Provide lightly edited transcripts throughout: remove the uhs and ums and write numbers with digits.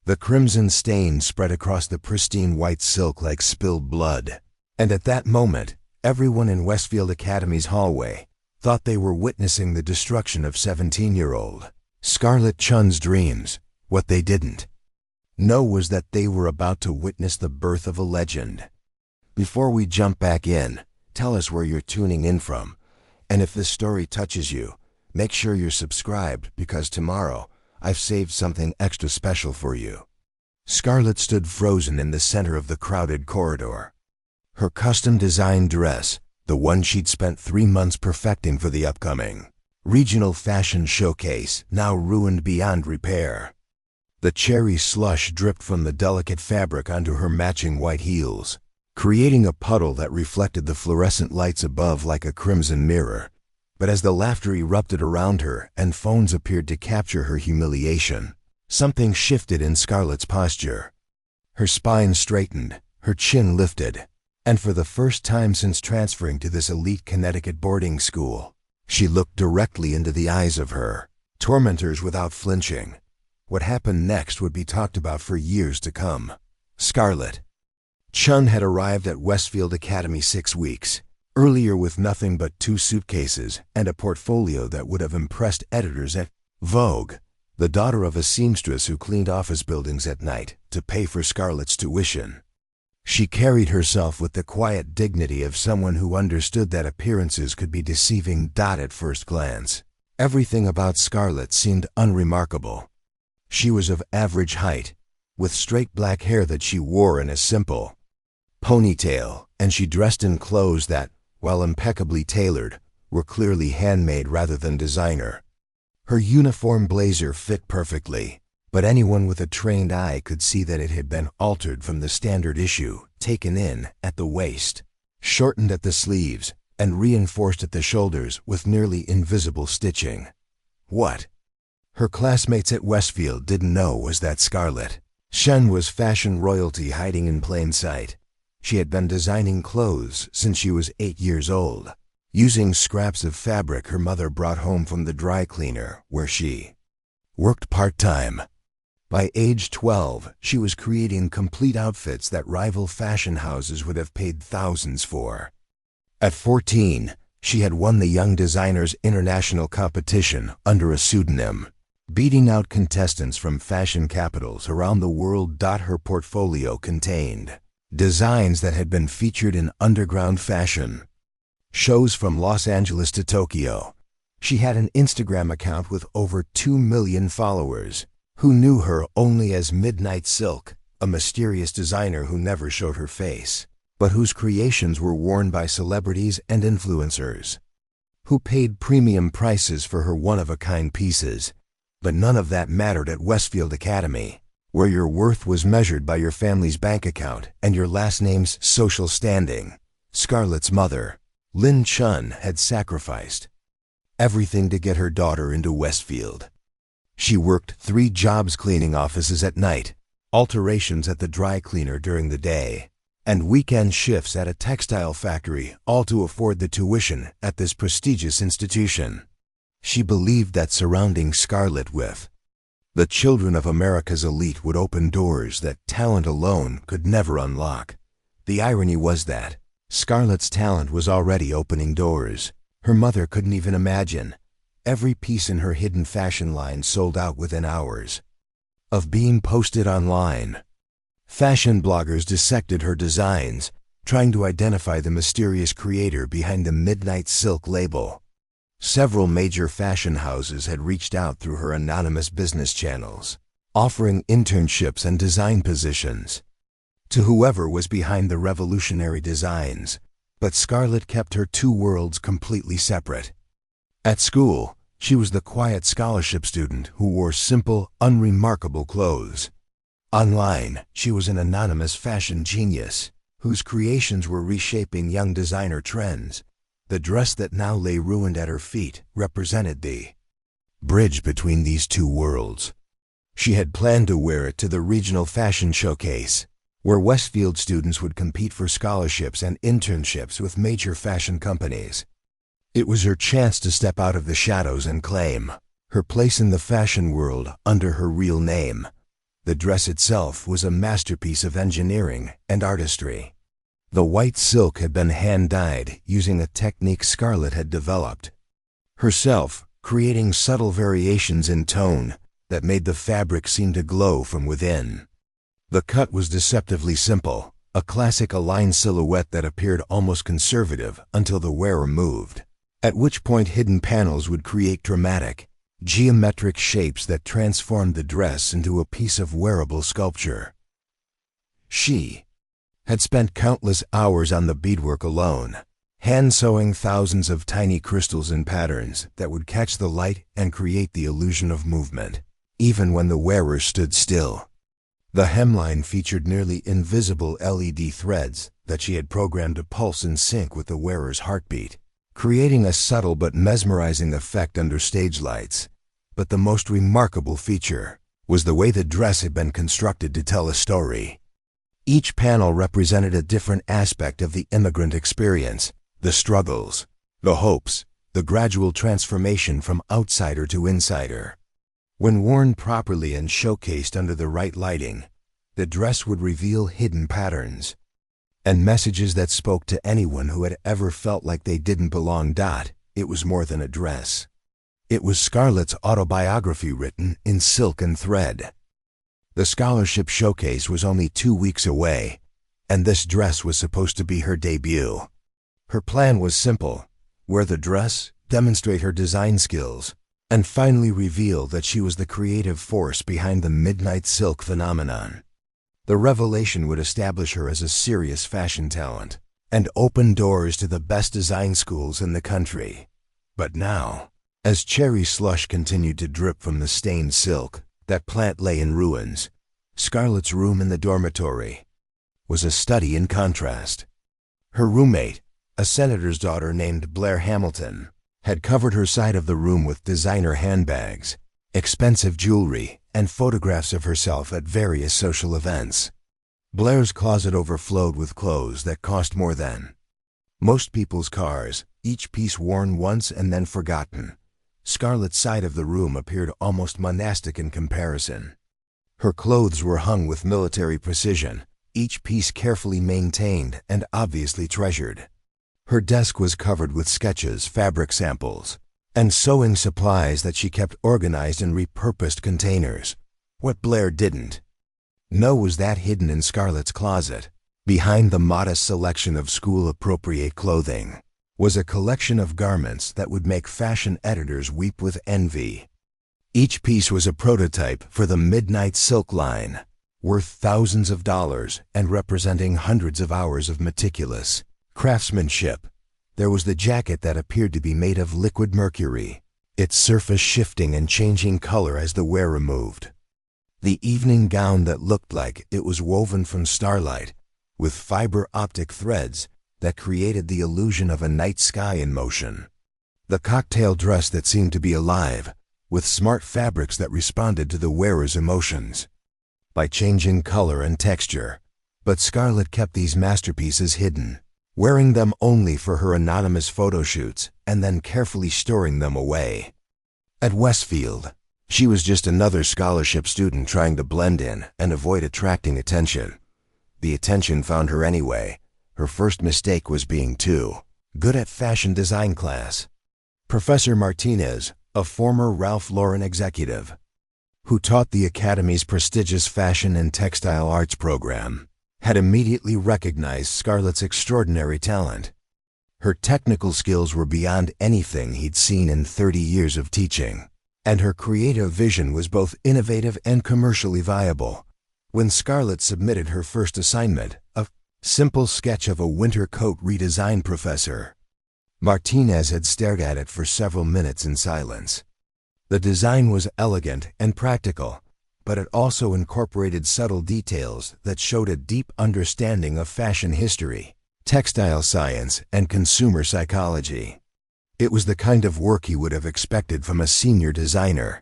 The crimson stain spread across the pristine white silk like spilled blood. And at that moment, everyone in Westfield Academy's hallway thought they were witnessing the destruction of 17-year-old Scarlett Chun's dreams. What they didn't know was that they were about to witness the birth of a legend. Before we jump back in, tell us where you're tuning in from. And if this story touches you, make sure you're subscribed, because tomorrow I've saved something extra special for you. Scarlett stood frozen in the center of the crowded corridor. Her custom-designed dress, the one she'd spent 3 months perfecting for the upcoming regional fashion showcase, now ruined beyond repair. The cherry slush dripped from the delicate fabric onto her matching white heels, creating a puddle that reflected the fluorescent lights above like a crimson mirror. But as the laughter erupted around her and phones appeared to capture her humiliation, something shifted in Scarlett's posture. Her spine straightened, her chin lifted, and for the first time since transferring to this elite Connecticut boarding school, she looked directly into the eyes of her tormentors without flinching. What happened next would be talked about for years to come. Scarlett Chun had arrived at Westfield Academy 6 weeks earlier with nothing but 2 suitcases and a portfolio that would have impressed editors at Vogue. The daughter of a seamstress who cleaned office buildings at night to pay for Scarlett's tuition, she carried herself with the quiet dignity of someone who understood that appearances could be deceiving. At first glance, everything about Scarlett seemed unremarkable. She was of average height, with straight black hair that she wore in a simple ponytail, and she dressed in clothes that, while impeccably tailored, were clearly handmade rather than designer. Her uniform blazer fit perfectly, but anyone with a trained eye could see that it had been altered from the standard issue, taken in at the waist, shortened at the sleeves, and reinforced at the shoulders with nearly invisible stitching. What her classmates at Westfield didn't know was that Scarlett Chun was fashion royalty hiding in plain sight. She had been designing clothes since she was 8 years old, using scraps of fabric her mother brought home from the dry cleaner where she worked part-time. By age 12, she was creating complete outfits that rival fashion houses would have paid thousands for. At 14, she had won the Young Designers International competition under a pseudonym, beating out contestants from fashion capitals around the world. Her portfolio contained designs that had been featured in underground fashion shows from Los Angeles to Tokyo. She had an Instagram account with over 2 million followers, who knew her only as Midnight Silk, a mysterious designer who never showed her face, but whose creations were worn by celebrities and influencers, who paid premium prices for her one-of-a-kind pieces. But none of that mattered at Westfield Academy, where your worth was measured by your family's bank account and your last name's social standing. Scarlett's mother, Lynn Chun, had sacrificed everything to get her daughter into Westfield. She worked 3 jobs, cleaning offices at night, alterations at the dry cleaner during the day, and weekend shifts at a textile factory, all to afford the tuition at this prestigious institution. She believed that surrounding Scarlett with the children of America's elite would open doors that talent alone could never unlock. The irony was that Scarlett's talent was already opening doors her mother couldn't even imagine. Every piece in her hidden fashion line sold out within hours of being posted online. Fashion bloggers dissected her designs, trying to identify the mysterious creator behind the Midnight Silk label. Several major fashion houses had reached out through her anonymous business channels, offering internships and design positions to whoever was behind the revolutionary designs. But Scarlett kept her 2 worlds completely separate. At school, she was the quiet scholarship student who wore simple, unremarkable clothes. Online, she was an anonymous fashion genius whose creations were reshaping young designer trends. The dress that now lay ruined at her feet represented the bridge between these 2 worlds. She had planned to wear it to the regional fashion showcase, where Westfield students would compete for scholarships and internships with major fashion companies. It was her chance to step out of the shadows and claim her place in the fashion world under her real name. The dress itself was a masterpiece of engineering and artistry. The white silk had been hand-dyed using a technique Scarlett had developed herself, creating subtle variations in tone that made the fabric seem to glow from within. The cut was deceptively simple, a classic aligned silhouette that appeared almost conservative until the wearer moved, at which point hidden panels would create dramatic, geometric shapes that transformed the dress into a piece of wearable sculpture. She had spent countless hours on the beadwork alone, hand-sewing thousands of tiny crystals and patterns that would catch the light and create the illusion of movement, even when the wearer stood still. The hemline featured nearly invisible LED threads that she had programmed to pulse in sync with the wearer's heartbeat, creating a subtle but mesmerizing effect under stage lights. But the most remarkable feature was the way the dress had been constructed to tell a story. Each panel represented a different aspect of the immigrant experience, the struggles, the hopes, the gradual transformation from outsider to insider. When worn properly and showcased under the right lighting, the dress would reveal hidden patterns and messages that spoke to anyone who had ever felt like they didn't belong. It was more than a dress. It was Scarlett's autobiography written in silk and thread. The scholarship showcase was only 2 weeks away, and this dress was supposed to be her debut. Her plan was simple: wear the dress, demonstrate her design skills, and finally reveal that she was the creative force behind the midnight silk phenomenon. The revelation would establish her as a serious fashion talent and open doors to the best design schools in the country. But now, as cherry slush continued to drip from the stained silk, that plant lay in ruins, Scarlett's room in the dormitory was a study in contrast. Her roommate, a senator's daughter named Blair Hamilton, had covered her side of the room with designer handbags, expensive jewelry, and photographs of herself at various social events. Blair's closet overflowed with clothes that cost more than most people's cars, each piece worn once and then forgotten. Scarlett's side of the room appeared almost monastic in comparison. Her clothes were hung with military precision, each piece carefully maintained and obviously treasured. Her desk was covered with sketches, fabric samples, and sewing supplies that she kept organized in repurposed containers. What Blair didn't know was that hidden in Scarlett's closet, behind the modest selection of school-appropriate clothing, was a collection of garments that would make fashion editors weep with envy. Each piece was a prototype for the Midnight Silk line, worth thousands of dollars and representing hundreds of hours of meticulous craftsmanship. There was the jacket that appeared to be made of liquid mercury, its surface shifting and changing color as the wearer moved. The evening gown that looked like it was woven from starlight, with fiber optic threads that created the illusion of a night sky in motion. The cocktail dress that seemed to be alive, with smart fabrics that responded to the wearer's emotions by changing color and texture. But Scarlett kept these masterpieces hidden, wearing them only for her anonymous photo shoots and then carefully storing them away. At Westfield, she was just another scholarship student trying to blend in and avoid attracting attention. The attention found her anyway. Her first mistake was being too good at fashion design class. Professor Martinez, a former Ralph Lauren executive, who taught the Academy's prestigious fashion and textile arts program, had immediately recognized Scarlett's extraordinary talent. Her technical skills were beyond anything he'd seen in 30 years of teaching, and her creative vision was both innovative and commercially viable. When Scarlett submitted her first assignment, a simple sketch of a winter coat redesign, Professor Martinez had stared at it for several minutes in silence. The design was elegant and practical, but it also incorporated subtle details that showed a deep understanding of fashion history, textile science, and consumer psychology. It was the kind of work he would have expected from a senior designer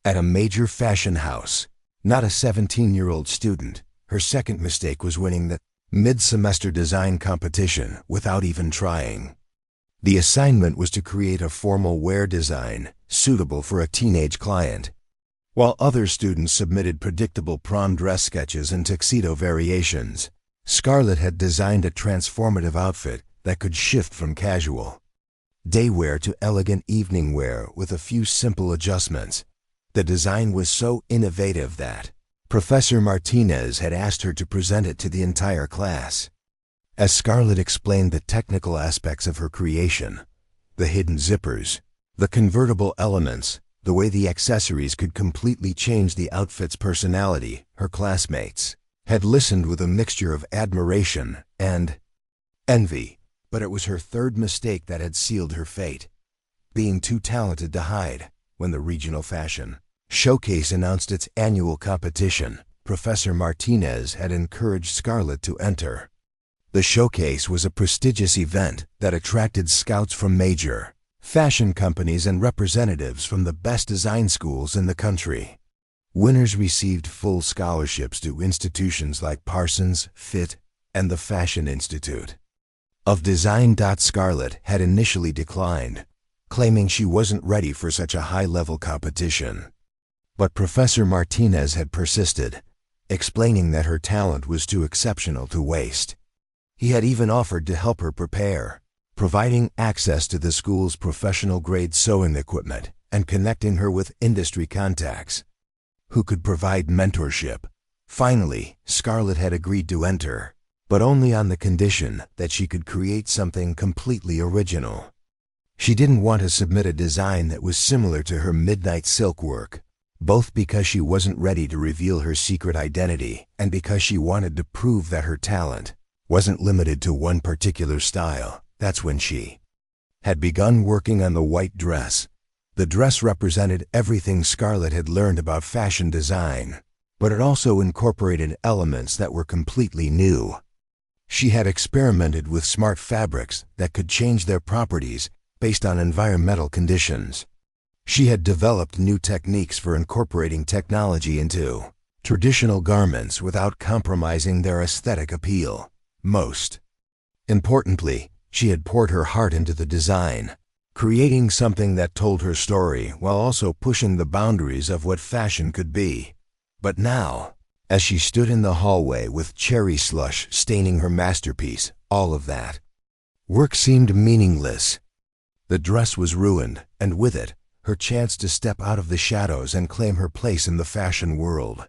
at a major fashion house, not a 17-year-old student. Her second mistake was winning the mid-semester design competition without even trying. The assignment was to create a formal wear design suitable for a teenage client. While other students submitted predictable prom dress sketches and tuxedo variations, Scarlett had designed a transformative outfit that could shift from casual day wear to elegant evening wear with a few simple adjustments. The design was so innovative that Professor Martinez had asked her to present it to the entire class. As Scarlett explained the technical aspects of her creation, the hidden zippers, the convertible elements, the way the accessories could completely change the outfit's personality, her classmates had listened with a mixture of admiration and envy. But it was her third mistake that had sealed her fate: being too talented to hide. When the regional fashion showcase announced its annual competition, Professor Martinez had encouraged Scarlett to enter. The showcase was a prestigious event that attracted scouts from major fashion companies and representatives from the best design schools in the country. Winners received full scholarships to institutions like Parsons, Fit, and the Fashion Institute of Design. Scarlett had initially declined, claiming she wasn't ready for such a high-level competition. But Professor Martinez had persisted, explaining that her talent was too exceptional to waste. He had even offered to help her prepare, providing access to the school's professional-grade sewing equipment and connecting her with industry contacts who could provide mentorship. Finally, Scarlett had agreed to enter, but only on the condition that she could create something completely original. She didn't want to submit a design that was similar to her midnight silk work, both because she wasn't ready to reveal her secret identity and because she wanted to prove that her talent wasn't limited to one particular style. That's when she had begun working on the white dress. The dress represented everything Scarlett had learned about fashion design, but it also incorporated elements that were completely new. She had experimented with smart fabrics that could change their properties based on environmental conditions. She had developed new techniques for incorporating technology into traditional garments without compromising their aesthetic appeal. Most importantly, she had poured her heart into the design, creating something that told her story while also pushing the boundaries of what fashion could be. But now, as she stood in the hallway with cherry slush staining her masterpiece, all of that work seemed meaningless. The dress was ruined, and with it, her chance to step out of the shadows and claim her place in the fashion world.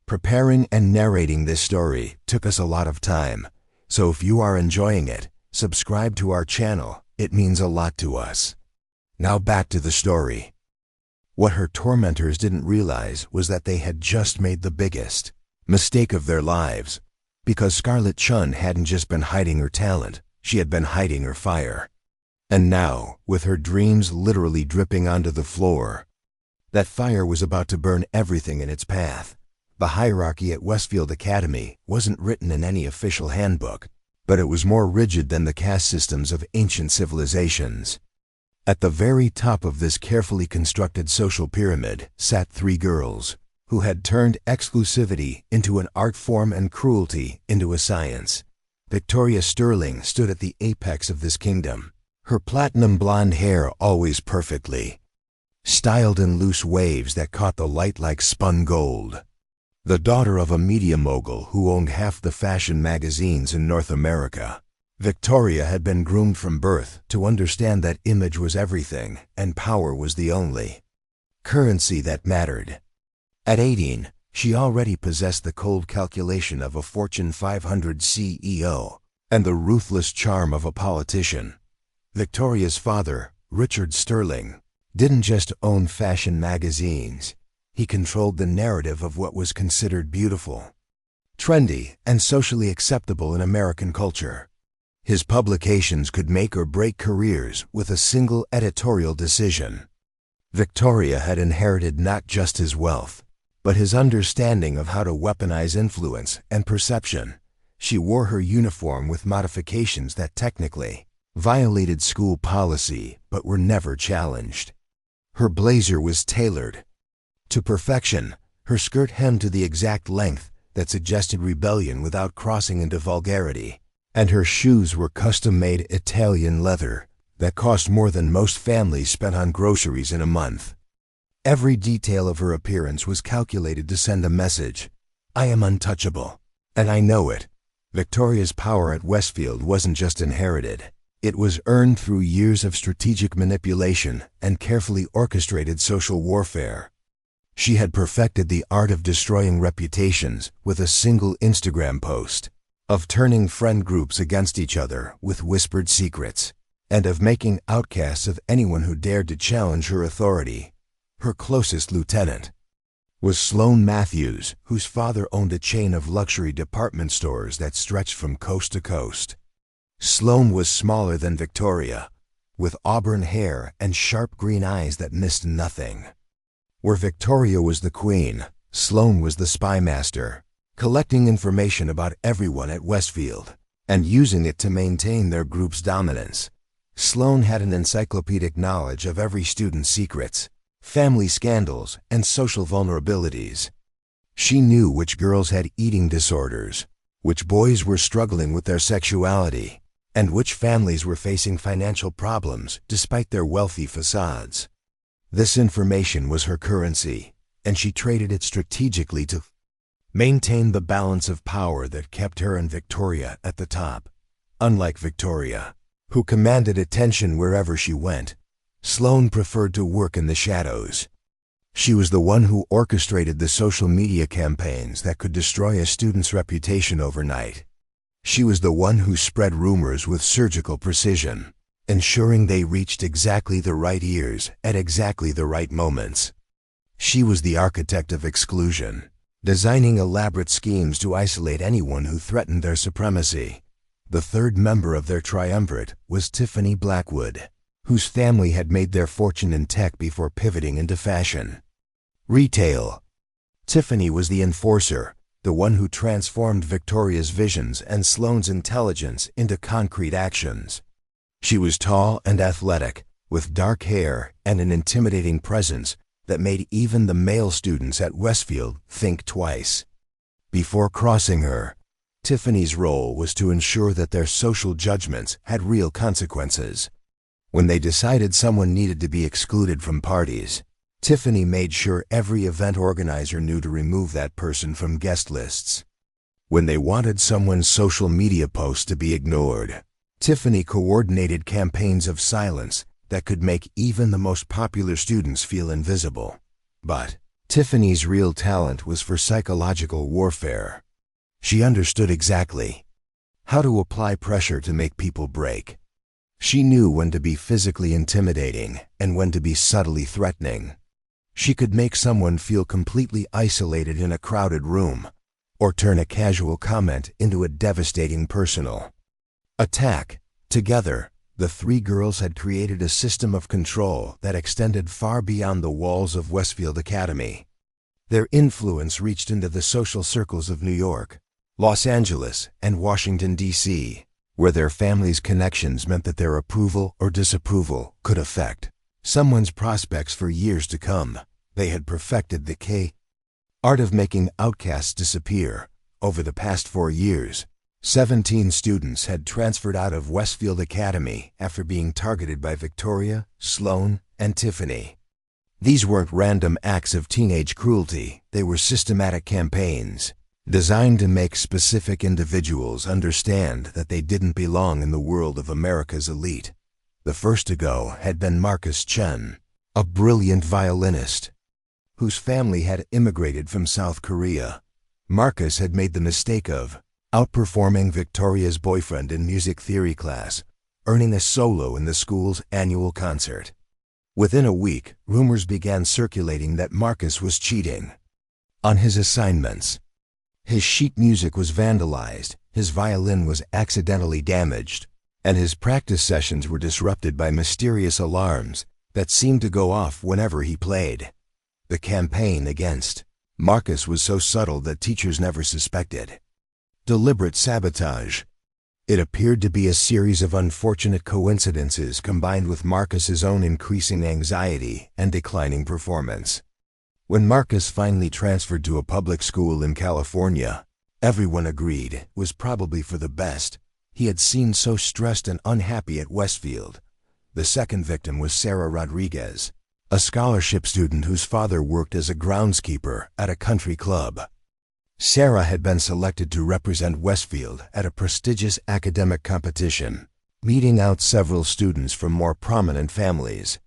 Preparing and narrating this story took us a lot of time, so if you are enjoying it, subscribe to our channel. It means a lot to us. Now back to the story. What her tormentors didn't realize was that they had just made the biggest mistake of their lives, because Scarlett Chun hadn't just been hiding her talent, she had been hiding her fire. And now, with her dreams literally dripping onto the floor, that fire was about to burn everything in its path. The hierarchy at Westfield Academy wasn't written in any official handbook, but it was more rigid than the caste systems of ancient civilizations. At the very top of this carefully constructed social pyramid sat three girls who had turned exclusivity into an art form and cruelty into a science. Victoria Sterling stood at the apex of this kingdom, her platinum blonde hair always perfectly styled in loose waves that caught the light like spun gold. The daughter of a media mogul who owned half the fashion magazines in North America, Victoria had been groomed from birth to understand that image was everything and power was the only currency that mattered. At 18, she already possessed the cold calculation of a Fortune 500 CEO and the ruthless charm of a politician. Victoria's father, Richard Sterling, didn't just own fashion magazines. He controlled the narrative of what was considered beautiful, trendy, and socially acceptable in American culture. His publications could make or break careers with a single editorial decision. Victoria had inherited not just his wealth, but his understanding of how to weaponize influence and perception. She wore her uniform with modifications that technically violated school policy but were never challenged. Her blazer was tailored to perfection, her skirt hemmed to the exact length that suggested rebellion without crossing into vulgarity, and her shoes were custom-made Italian leather that cost more than most families spent on groceries in a month. Every detail of her appearance was calculated to send a message. I am untouchable. And I know it. Victoria's power at Westfield wasn't just inherited. It was earned through years of strategic manipulation and carefully orchestrated social warfare. She had perfected the art of destroying reputations with a single Instagram post, of turning friend groups against each other with whispered secrets, and of making outcasts of anyone who dared to challenge her authority. Her closest lieutenant was Sloane Matthews, whose father owned a chain of luxury department stores that stretched from coast to coast. Sloane was smaller than Victoria, with auburn hair and sharp green eyes that missed nothing. Where Victoria was the queen, Sloane was the spy master, collecting information about everyone at Westfield and using it to maintain their group's dominance. Sloane had an encyclopedic knowledge of every student's secrets, family scandals, and social vulnerabilities. She knew which girls had eating disorders, which boys were struggling with their sexuality, and which families were facing financial problems despite their wealthy facades. This information was her currency, and she traded it strategically to maintain the balance of power that kept her and Victoria at the top. Unlike Victoria, who commanded attention wherever she went, Sloane preferred to work in the shadows. She was the one who orchestrated the social media campaigns that could destroy a student's reputation overnight. She was the one who spread rumors with surgical precision, ensuring they reached exactly the right ears at exactly the right moments. She was the architect of exclusion, designing elaborate schemes to isolate anyone who threatened their supremacy. The third member of their triumvirate was Tiffany Blackwood, whose family had made their fortune in tech before pivoting into fashion. Retail. Tiffany was the enforcer, the one who transformed Victoria's visions and Sloane's intelligence into concrete actions. She was tall and athletic, with dark hair and an intimidating presence that made even the male students at Westfield think twice. Before crossing her, Tiffany's role was to ensure that their social judgments had real consequences. When they decided someone needed to be excluded from parties, Tiffany made sure every event organizer knew to remove that person from guest lists. When they wanted someone's social media posts to be ignored, Tiffany coordinated campaigns of silence that could make even the most popular students feel invisible. But Tiffany's real talent was for psychological warfare. She understood exactly how to apply pressure to make people break. She knew when to be physically intimidating and when to be subtly threatening. She could make someone feel completely isolated in a crowded room, or turn a casual comment into a devastating personal attack. Together, the three girls had created a system of control that extended far beyond the walls of Westfield Academy. Their influence reached into the social circles of New York, Los Angeles, and Washington, D.C., where their families' connections meant that their approval or disapproval could affect someone's prospects for years to come. They had perfected the art of making outcasts disappear. Over the past 4 years, 17 students had transferred out of Westfield Academy after being targeted by Victoria, Sloane, and Tiffany. These weren't random acts of teenage cruelty, they were systematic campaigns, designed to make specific individuals understand that they didn't belong in the world of America's elite. The first to go had been Marcus Chen, a brilliant violinist, whose family had immigrated from South Korea. Marcus had made the mistake of outperforming Victoria's boyfriend in music theory class, earning a solo in the school's annual concert. Within a week, rumors began circulating that Marcus was cheating on his assignments. His sheet music was vandalized, his violin was accidentally damaged, and his practice sessions were disrupted by mysterious alarms that seemed to go off whenever he played. The campaign against Marcus was so subtle that teachers never suspected. Deliberate sabotage. It appeared to be a series of unfortunate coincidences combined with Marcus's own increasing anxiety and declining performance. When Marcus finally transferred to a public school in California, everyone agreed it was probably for the best. He had seemed so stressed and unhappy at Westfield. The second victim was Sarah Rodriguez, a scholarship student whose father worked as a groundskeeper at a country club. Sarah had been selected to represent Westfield at a prestigious academic competition, meeting out several students from more prominent families.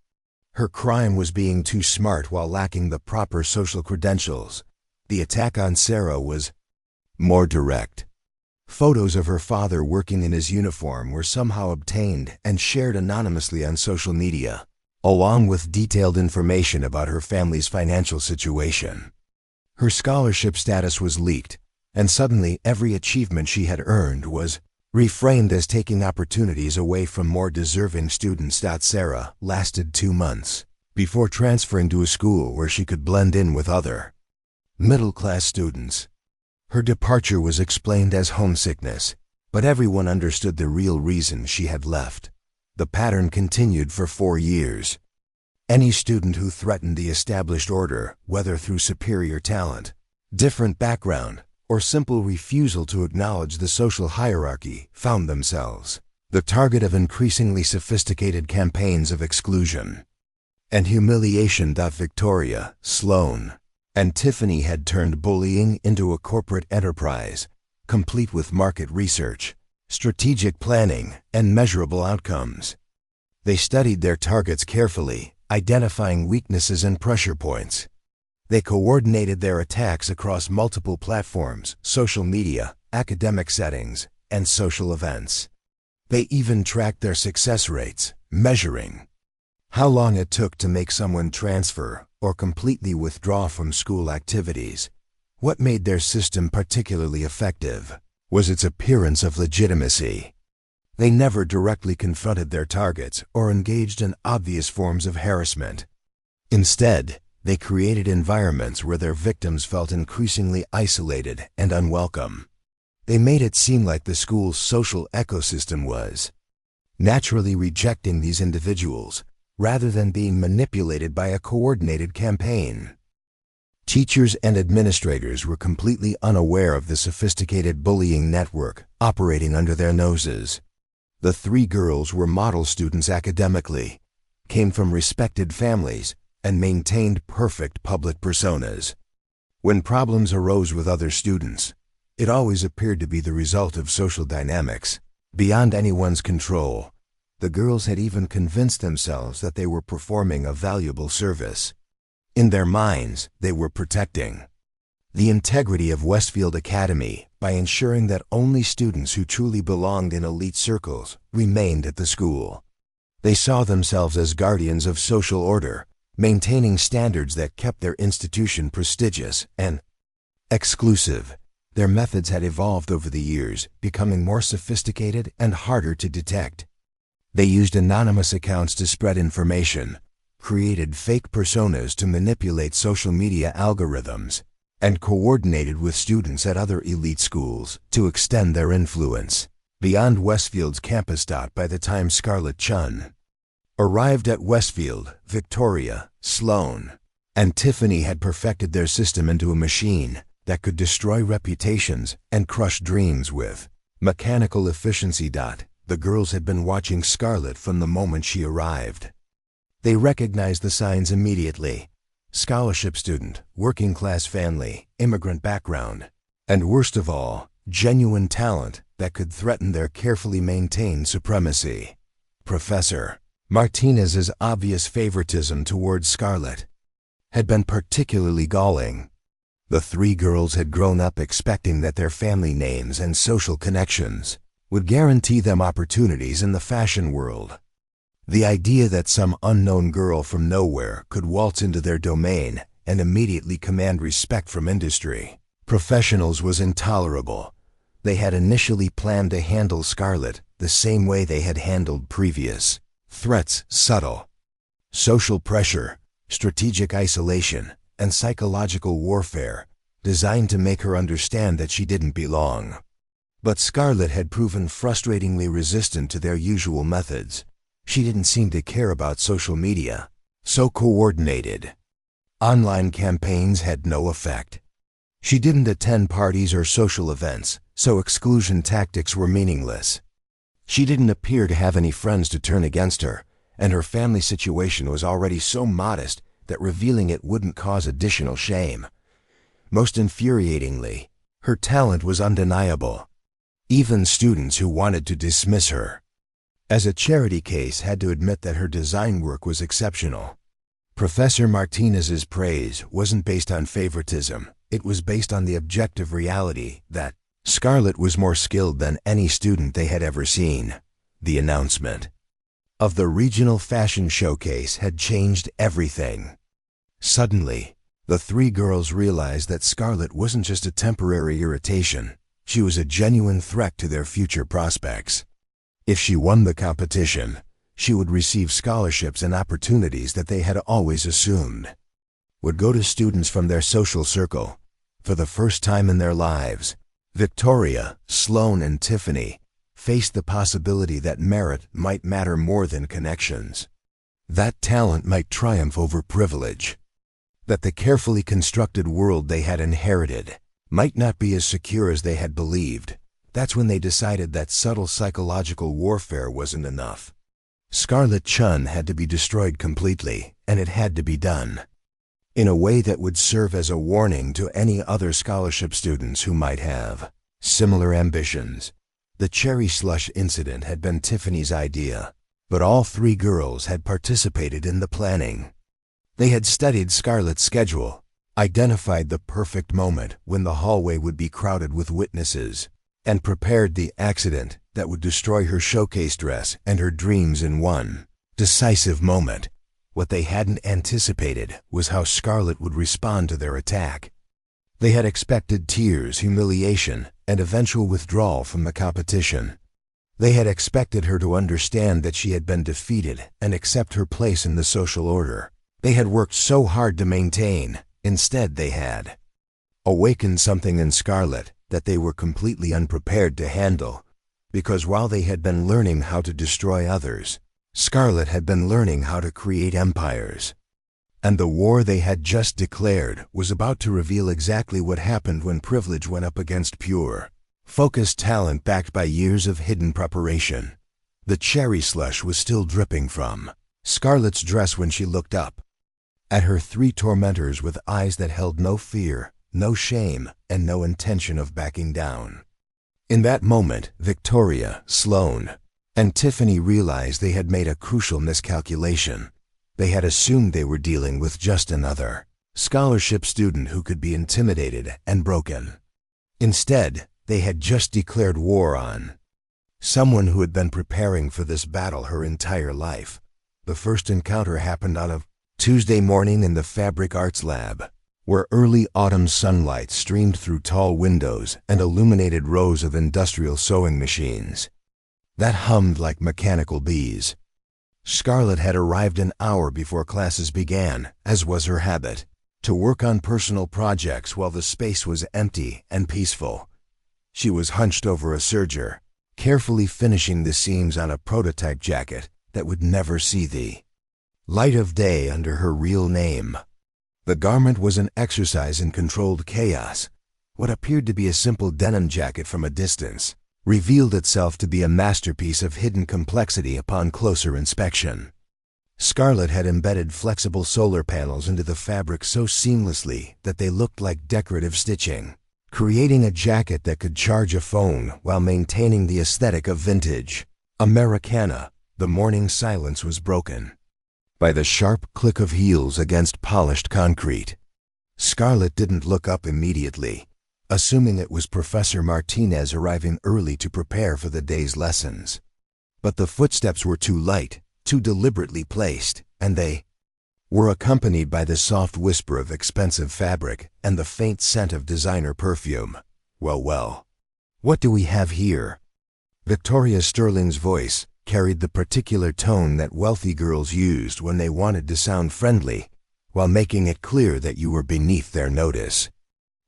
Her crime was being too smart while lacking the proper social credentials. The attack on Sarah was more direct. Photos of her father working in his uniform were somehow obtained and shared anonymously on social media, along with detailed information about her family's financial situation. Her scholarship status was leaked, and suddenly every achievement she had earned was reframed as taking opportunities away from more deserving students. Sarah lasted 2 months before transferring to a school where she could blend in with other middle-class students. Her departure was explained as homesickness, but everyone understood the real reason she had left. The pattern continued for 4 years. Any student who threatened the established order, whether through superior talent, different background, or simple refusal to acknowledge the social hierarchy, found themselves the target of increasingly sophisticated campaigns of exclusion and humiliation. Victoria, Sloane, and Tiffany had turned bullying into a corporate enterprise, complete with market research, strategic planning, and measurable outcomes. They studied their targets carefully, identifying weaknesses and pressure points. They coordinated their attacks across multiple platforms, social media, academic settings, and social events. They even tracked their success rates, measuring how long it took to make someone transfer or completely withdraw from school activities. What made their system particularly effective was its appearance of legitimacy. They never directly confronted their targets or engaged in obvious forms of harassment. Instead, they created environments where their victims felt increasingly isolated and unwelcome. They made it seem like the school's social ecosystem was naturally rejecting these individuals rather than being manipulated by a coordinated campaign. Teachers and administrators were completely unaware of the sophisticated bullying network operating under their noses. The 3 girls were model students academically, came from respected families, and maintained perfect public personas. When problems arose with other students, it always appeared to be the result of social dynamics beyond anyone's control. The girls had even convinced themselves that they were performing a valuable service. In their minds, they were protecting the integrity of Westfield Academy by ensuring that only students who truly belonged in elite circles remained at the school. They saw themselves as guardians of social order, maintaining standards that kept their institution prestigious and exclusive. Their methods had evolved over the years, becoming more sophisticated and harder to detect. They used anonymous accounts to spread information, created fake personas to manipulate social media algorithms, and coordinated with students at other elite schools to extend their influence beyond Westfield's campus. By the time Scarlett Chun arrived at Westfield, Victoria, Sloane, and Tiffany had perfected their system into a machine that could destroy reputations and crush dreams with mechanical efficiency. The girls had been watching Scarlett from the moment she arrived. They recognized the signs immediately: scholarship student, working class family, immigrant background, and worst of all, genuine talent that could threaten their carefully maintained supremacy. Professor Martinez's obvious favoritism towards Scarlett had been particularly galling. The 3 girls had grown up expecting that their family names and social connections would guarantee them opportunities in the fashion world. The idea that some unknown girl from nowhere could waltz into their domain and immediately command respect from industry professionals was intolerable. They had initially planned to handle Scarlett the same way they had handled previous threats: subtle social pressure, strategic isolation, and psychological warfare, designed to make her understand that she didn't belong. But Scarlett had proven frustratingly resistant to their usual methods. She didn't seem to care about social media, so coordinated online campaigns had no effect. She didn't attend parties or social events, so exclusion tactics were meaningless. She didn't appear to have any friends to turn against her, and her family situation was already so modest that revealing it wouldn't cause additional shame. Most infuriatingly, her talent was undeniable. Even students who wanted to dismiss her as a charity case had to admit that her design work was exceptional. Professor Martinez's praise wasn't based on favoritism. It was based on the objective reality that Scarlett was more skilled than any student they had ever seen. The announcement of the regional fashion showcase had changed everything. Suddenly, the three girls realized that Scarlett wasn't just a temporary irritation. She was a genuine threat to their future prospects. If she won the competition, she would receive scholarships and opportunities that they had always assumed would go to students from their social circle. For the first time in their lives, Victoria, Sloane, and Tiffany faced the possibility that merit might matter more than connections. That talent might triumph over privilege. That the carefully constructed world they had inherited might not be as secure as they had believed. That's when they decided that subtle psychological warfare wasn't enough. Scarlett Chun had to be destroyed completely, and it had to be done in a way that would serve as a warning to any other scholarship students who might have similar ambitions. The cherry slush incident had been Tiffany's idea, but all three girls had participated in the planning. They had studied Scarlett's schedule, identified the perfect moment when the hallway would be crowded with witnesses, and prepared the accident that would destroy her showcase dress and her dreams in one decisive moment. What they hadn't anticipated was how Scarlett would respond to their attack. They had expected tears, humiliation, and eventual withdrawal from the competition. They had expected her to understand that she had been defeated and accept her place in the social order they had worked so hard to maintain. Instead, they had awakened something in Scarlett that they were completely unprepared to handle, because while they had been learning how to destroy others, Scarlett had been learning how to create empires. And the war they had just declared was about to reveal exactly what happened when privilege went up against pure, focused talent backed by years of hidden preparation. The cherry slush was still dripping from Scarlett's dress when she looked up at her three tormentors with eyes that held no fear, no shame, and no intention of backing down. In that moment, Victoria, Sloane, and Tiffany realized they had made a crucial miscalculation. They had assumed they were dealing with just another scholarship student who could be intimidated and broken. Instead, they had just declared war on someone who had been preparing for this battle her entire life. The first encounter happened on a Tuesday morning in the Fabric Arts Lab, where early autumn sunlight streamed through tall windows and illuminated rows of industrial sewing machines that hummed like mechanical bees. Scarlett had arrived an hour before classes began, as was her habit, to work on personal projects while the space was empty and peaceful. She was hunched over a serger, carefully finishing the seams on a prototype jacket that would never see the light of day under her real name. The garment was an exercise in controlled chaos. What appeared to be a simple denim jacket from a distance revealed itself to be a masterpiece of hidden complexity upon closer inspection. Scarlett had embedded flexible solar panels into the fabric so seamlessly that they looked like decorative stitching, creating a jacket that could charge a phone while maintaining the aesthetic of vintage Americana. The morning silence was broken by the sharp click of heels against polished concrete. Scarlett didn't look up immediately, assuming it was Professor Martinez arriving early to prepare for the day's lessons. But the footsteps were too light, too deliberately placed, and they were accompanied by the soft whisper of expensive fabric and the faint scent of designer perfume. Well, what do we have here? Victoria Sterling's voice carried the particular tone that wealthy girls used when they wanted to sound friendly, while making it clear that you were beneath their notice.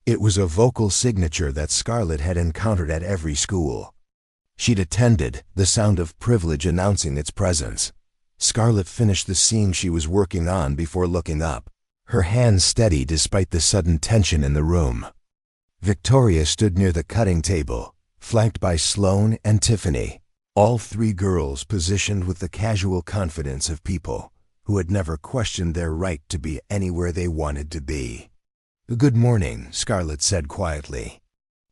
It was a vocal signature that Scarlett had encountered at every school she'd attended, the sound of privilege announcing its presence. Scarlett finished the seam she was working on before looking up, her hands steady despite the sudden tension in the room. Victoria stood near the cutting table, flanked by Sloane and Tiffany. All three girls positioned with the casual confidence of people who had never questioned their right to be anywhere they wanted to be. "Good morning," Scarlett said quietly,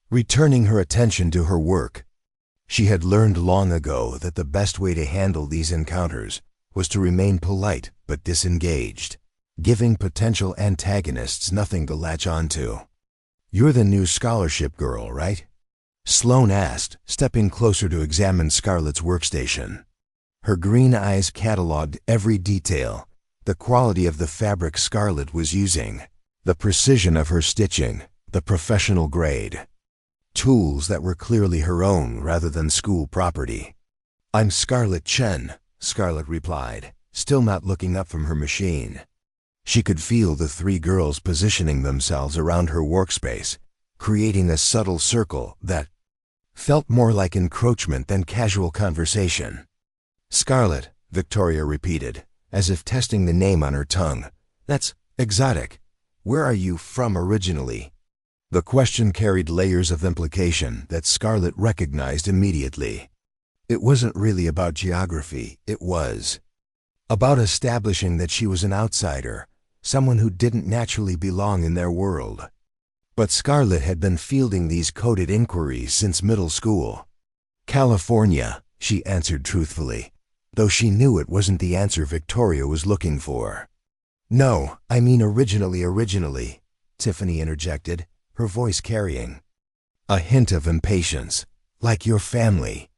returning her attention to her work. She had learned long ago that the best way to handle these encounters was to remain polite but disengaged, giving potential antagonists nothing to latch onto. "You're the new scholarship girl, right?" Sloane asked, stepping closer to examine Scarlett's workstation. Her green eyes cataloged every detail, the quality of the fabric Scarlett was using, the precision of her stitching, the professional grade. Tools that were clearly her own rather than school property. "I'm Scarlett Chen," Scarlett replied, still not looking up from her machine. She could feel the three girls positioning themselves around her workspace, creating a subtle circle that felt more like encroachment than casual conversation. "Scarlett," Victoria repeated, as if testing the name on her tongue. "That's exotic. Where are you from originally?" The question carried layers of implication that Scarlett recognized immediately. It wasn't really about geography, it was about establishing that she was an outsider, someone who didn't naturally belong in their world. But Scarlett had been fielding these coded inquiries since middle school. "California," she answered truthfully, though she knew it wasn't the answer Victoria was looking for. "No, I mean originally," Tiffany interjected, her voice carrying a hint of impatience. "Like your family."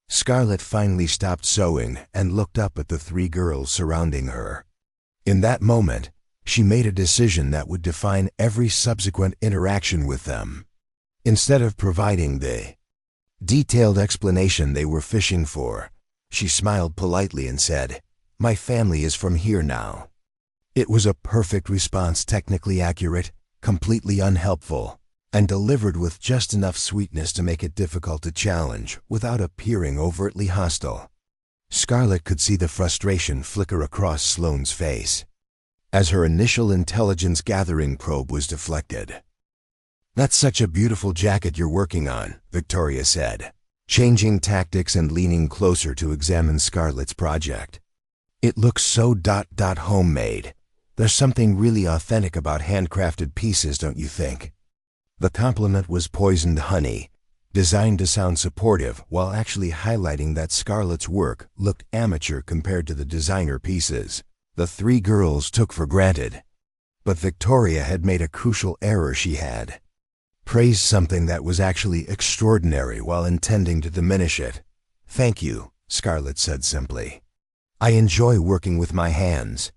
Scarlett finally stopped sewing and looked up at the three girls surrounding her. In that moment, she made a decision that would define every subsequent interaction with them. Instead of providing the detailed explanation they were fishing for, she smiled politely and said, "My family is from here now." It was a perfect response, technically accurate, completely unhelpful, and delivered with just enough sweetness to make it difficult to challenge without appearing overtly hostile. Scarlett could see the frustration flicker across Sloane's face as her initial intelligence-gathering probe was deflected. "That's such a beautiful jacket you're working on," Victoria said, changing tactics and leaning closer to examine Scarlett's project. "It looks so homemade. There's something really authentic about handcrafted pieces, don't you think?" The compliment was poisoned honey, designed to sound supportive while actually highlighting that Scarlett's work looked amateur compared to the designer pieces the three girls took for granted. But Victoria had made a crucial error. She had praised something that was actually extraordinary while intending to diminish it. "Thank you," Scarlett said simply. "I enjoy working with my hands."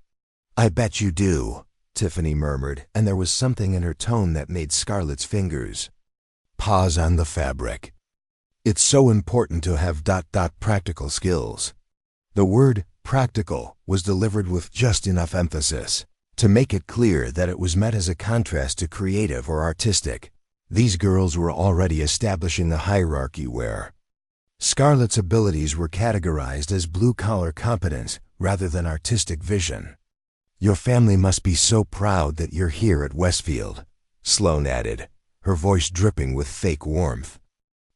"I bet you do," Tiffany murmured, and there was something in her tone that made Scarlett's fingers pause on the fabric. "It's so important to have practical skills." The word practical was delivered with just enough emphasis to make it clear that it was meant as a contrast to creative or artistic. These girls were already establishing a hierarchy where Scarlett's abilities were categorized as blue-collar competence rather than artistic vision. "Your family must be so proud that you're here at Westfield," Sloane added, her voice dripping with fake warmth.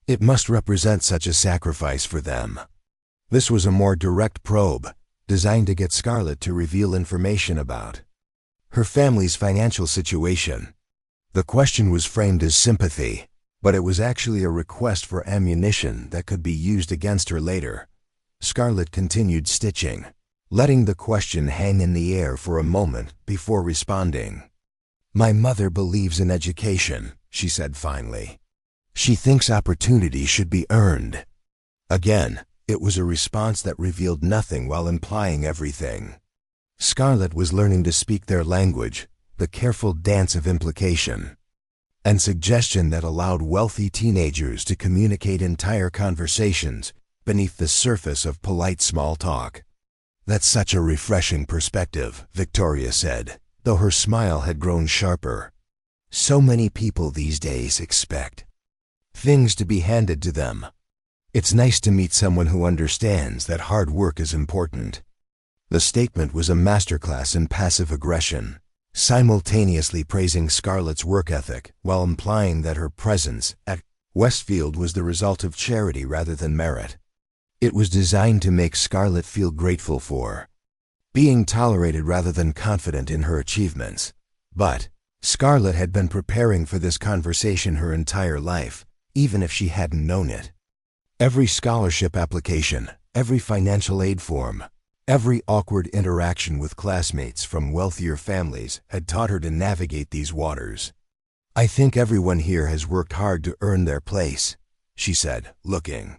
"It must represent such a sacrifice for them." This was a more direct probe, designed to get Scarlett to reveal information about her family's financial situation. The question was framed as sympathy, but it was actually a request for ammunition that could be used against her later. Scarlett continued stitching, letting the question hang in the air for a moment before responding. "My mother believes in education," she said finally. "She thinks opportunity should be earned." Again, it was a response that revealed nothing while implying everything. Scarlett was learning to speak their language, the careful dance of implication and suggestion that allowed wealthy teenagers to communicate entire conversations beneath the surface of polite small talk. "That's such a refreshing perspective," Victoria said, though her smile had grown sharper. "So many people these days expect things to be handed to them. It's nice to meet someone who understands that hard work is important." The statement was a masterclass in passive aggression, simultaneously praising Scarlett's work ethic while implying that her presence at Westfield was the result of charity rather than merit. It was designed to make Scarlett feel grateful for being tolerated rather than confident in her achievements. But Scarlett had been preparing for this conversation her entire life, even if she hadn't known it. Every scholarship application, every financial aid form, every awkward interaction with classmates from wealthier families had taught her to navigate these waters. "I think everyone here has worked hard to earn their place," she said, looking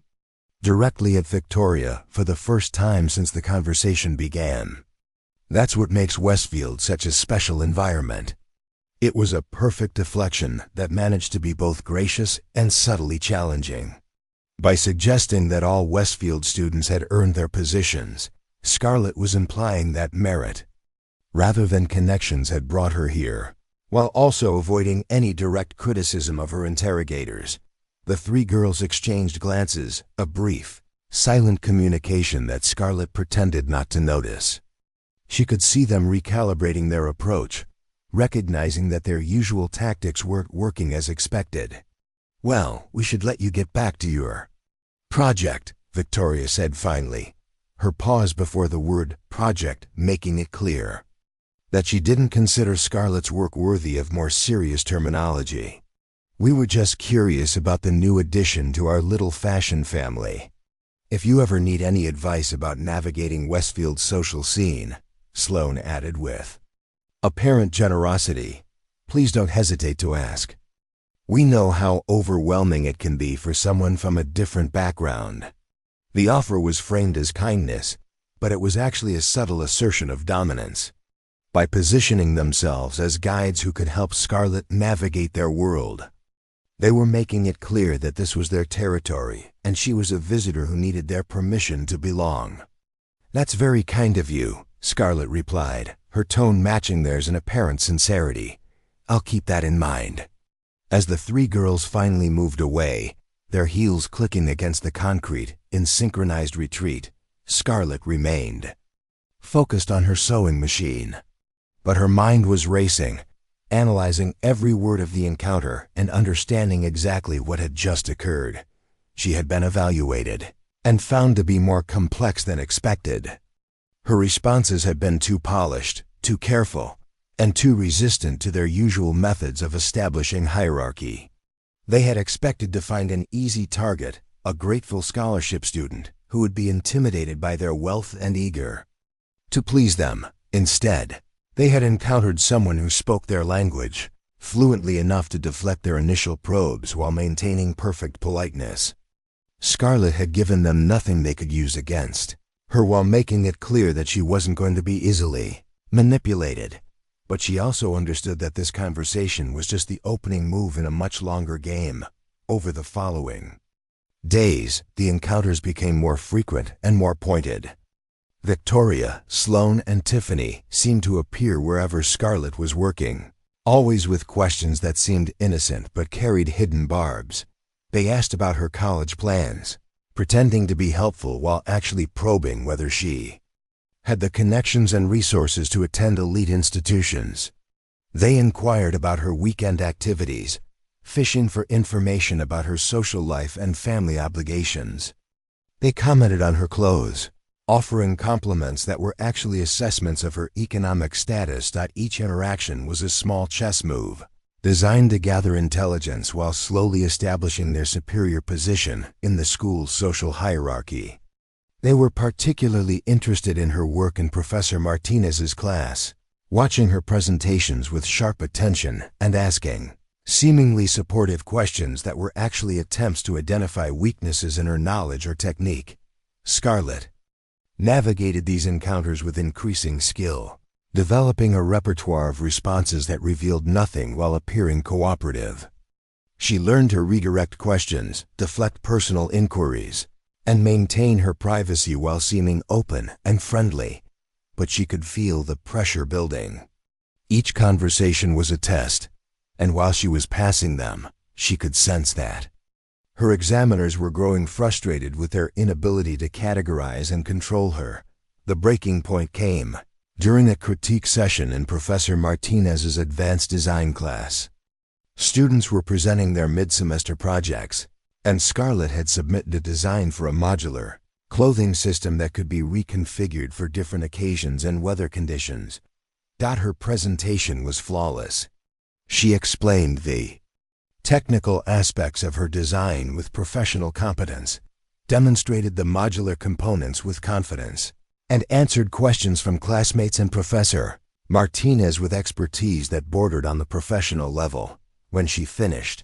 directly at Victoria for the first time since the conversation began. "That's what makes Westfield such a special environment." It was a perfect deflection that managed to be both gracious and subtly challenging. By suggesting that all Westfield students had earned their positions, Scarlett was implying that merit, rather than connections, had brought her here, while also avoiding any direct criticism of her interrogators. The three girls exchanged glances, a brief, silent communication that Scarlett pretended not to notice. She could see them recalibrating their approach, recognizing that their usual tactics weren't working as expected. "Well, we should let you get back to your project," Victoria said finally, her pause before the word project making it clear that she didn't consider Scarlett's work worthy of more serious terminology. "We were just curious about the new addition to our little fashion family. If you ever need any advice about navigating Westfield's social scene," Sloane added with apparent generosity, "please don't hesitate to ask. We know how overwhelming it can be for someone from a different background." The offer was framed as kindness, but it was actually a subtle assertion of dominance. By positioning themselves as guides who could help Scarlett navigate their world, they were making it clear that this was their territory and she was a visitor who needed their permission to belong. "That's very kind of you," Scarlett replied, her tone matching theirs in apparent sincerity. "I'll keep that in mind." As the three girls finally moved away, their heels clicking against the concrete in synchronized retreat, Scarlett remained focused on her sewing machine. But her mind was racing, analyzing every word of the encounter and understanding exactly what had just occurred. She had been evaluated and found to be more complex than expected. Her responses had been too polished, too careful, and too resistant to their usual methods of establishing hierarchy. They had expected to find an easy target, a grateful scholarship student who would be intimidated by their wealth and eager to please them. Instead, they had encountered someone who spoke their language fluently enough to deflect their initial probes while maintaining perfect politeness. Scarlett had given them nothing they could use against her while making it clear that she wasn't going to be easily manipulated. But she also understood that this conversation was just the opening move in a much longer game. Over the following days, the encounters became more frequent and more pointed. Victoria, Sloane, and Tiffany seemed to appear wherever Scarlett was working, always with questions that seemed innocent but carried hidden barbs. They asked about her college plans, pretending to be helpful while actually probing whether she had the connections and resources to attend elite institutions. They inquired about her weekend activities, fishing for information about her social life and family obligations. They commented on her clothes, offering compliments that were actually assessments of her economic status. Each interaction was a small chess move, designed to gather intelligence while slowly establishing their superior position in the school's social hierarchy. They were particularly interested in her work in Professor Martinez's class, watching her presentations with sharp attention and asking seemingly supportive questions that were actually attempts to identify weaknesses in her knowledge or technique. Scarlett navigated these encounters with increasing skill, developing a repertoire of responses that revealed nothing while appearing cooperative. She learned to redirect questions, deflect personal inquiries, and maintain her privacy while seeming open and friendly, but she could feel the pressure building. Each conversation was a test, and while she was passing them, she could sense that her examiners were growing frustrated with their inability to categorize and control her. The breaking point came during a critique session in Professor Martinez's advanced design class. Students were presenting their mid-semester projects, and Scarlett had submitted a design for a modular, clothing system that could be reconfigured for different occasions and weather conditions. Her presentation was flawless. She explained the technical aspects of her design with professional competence, demonstrated the modular components with confidence, and answered questions from classmates and Professor Martinez with expertise that bordered on the professional level. When she finished,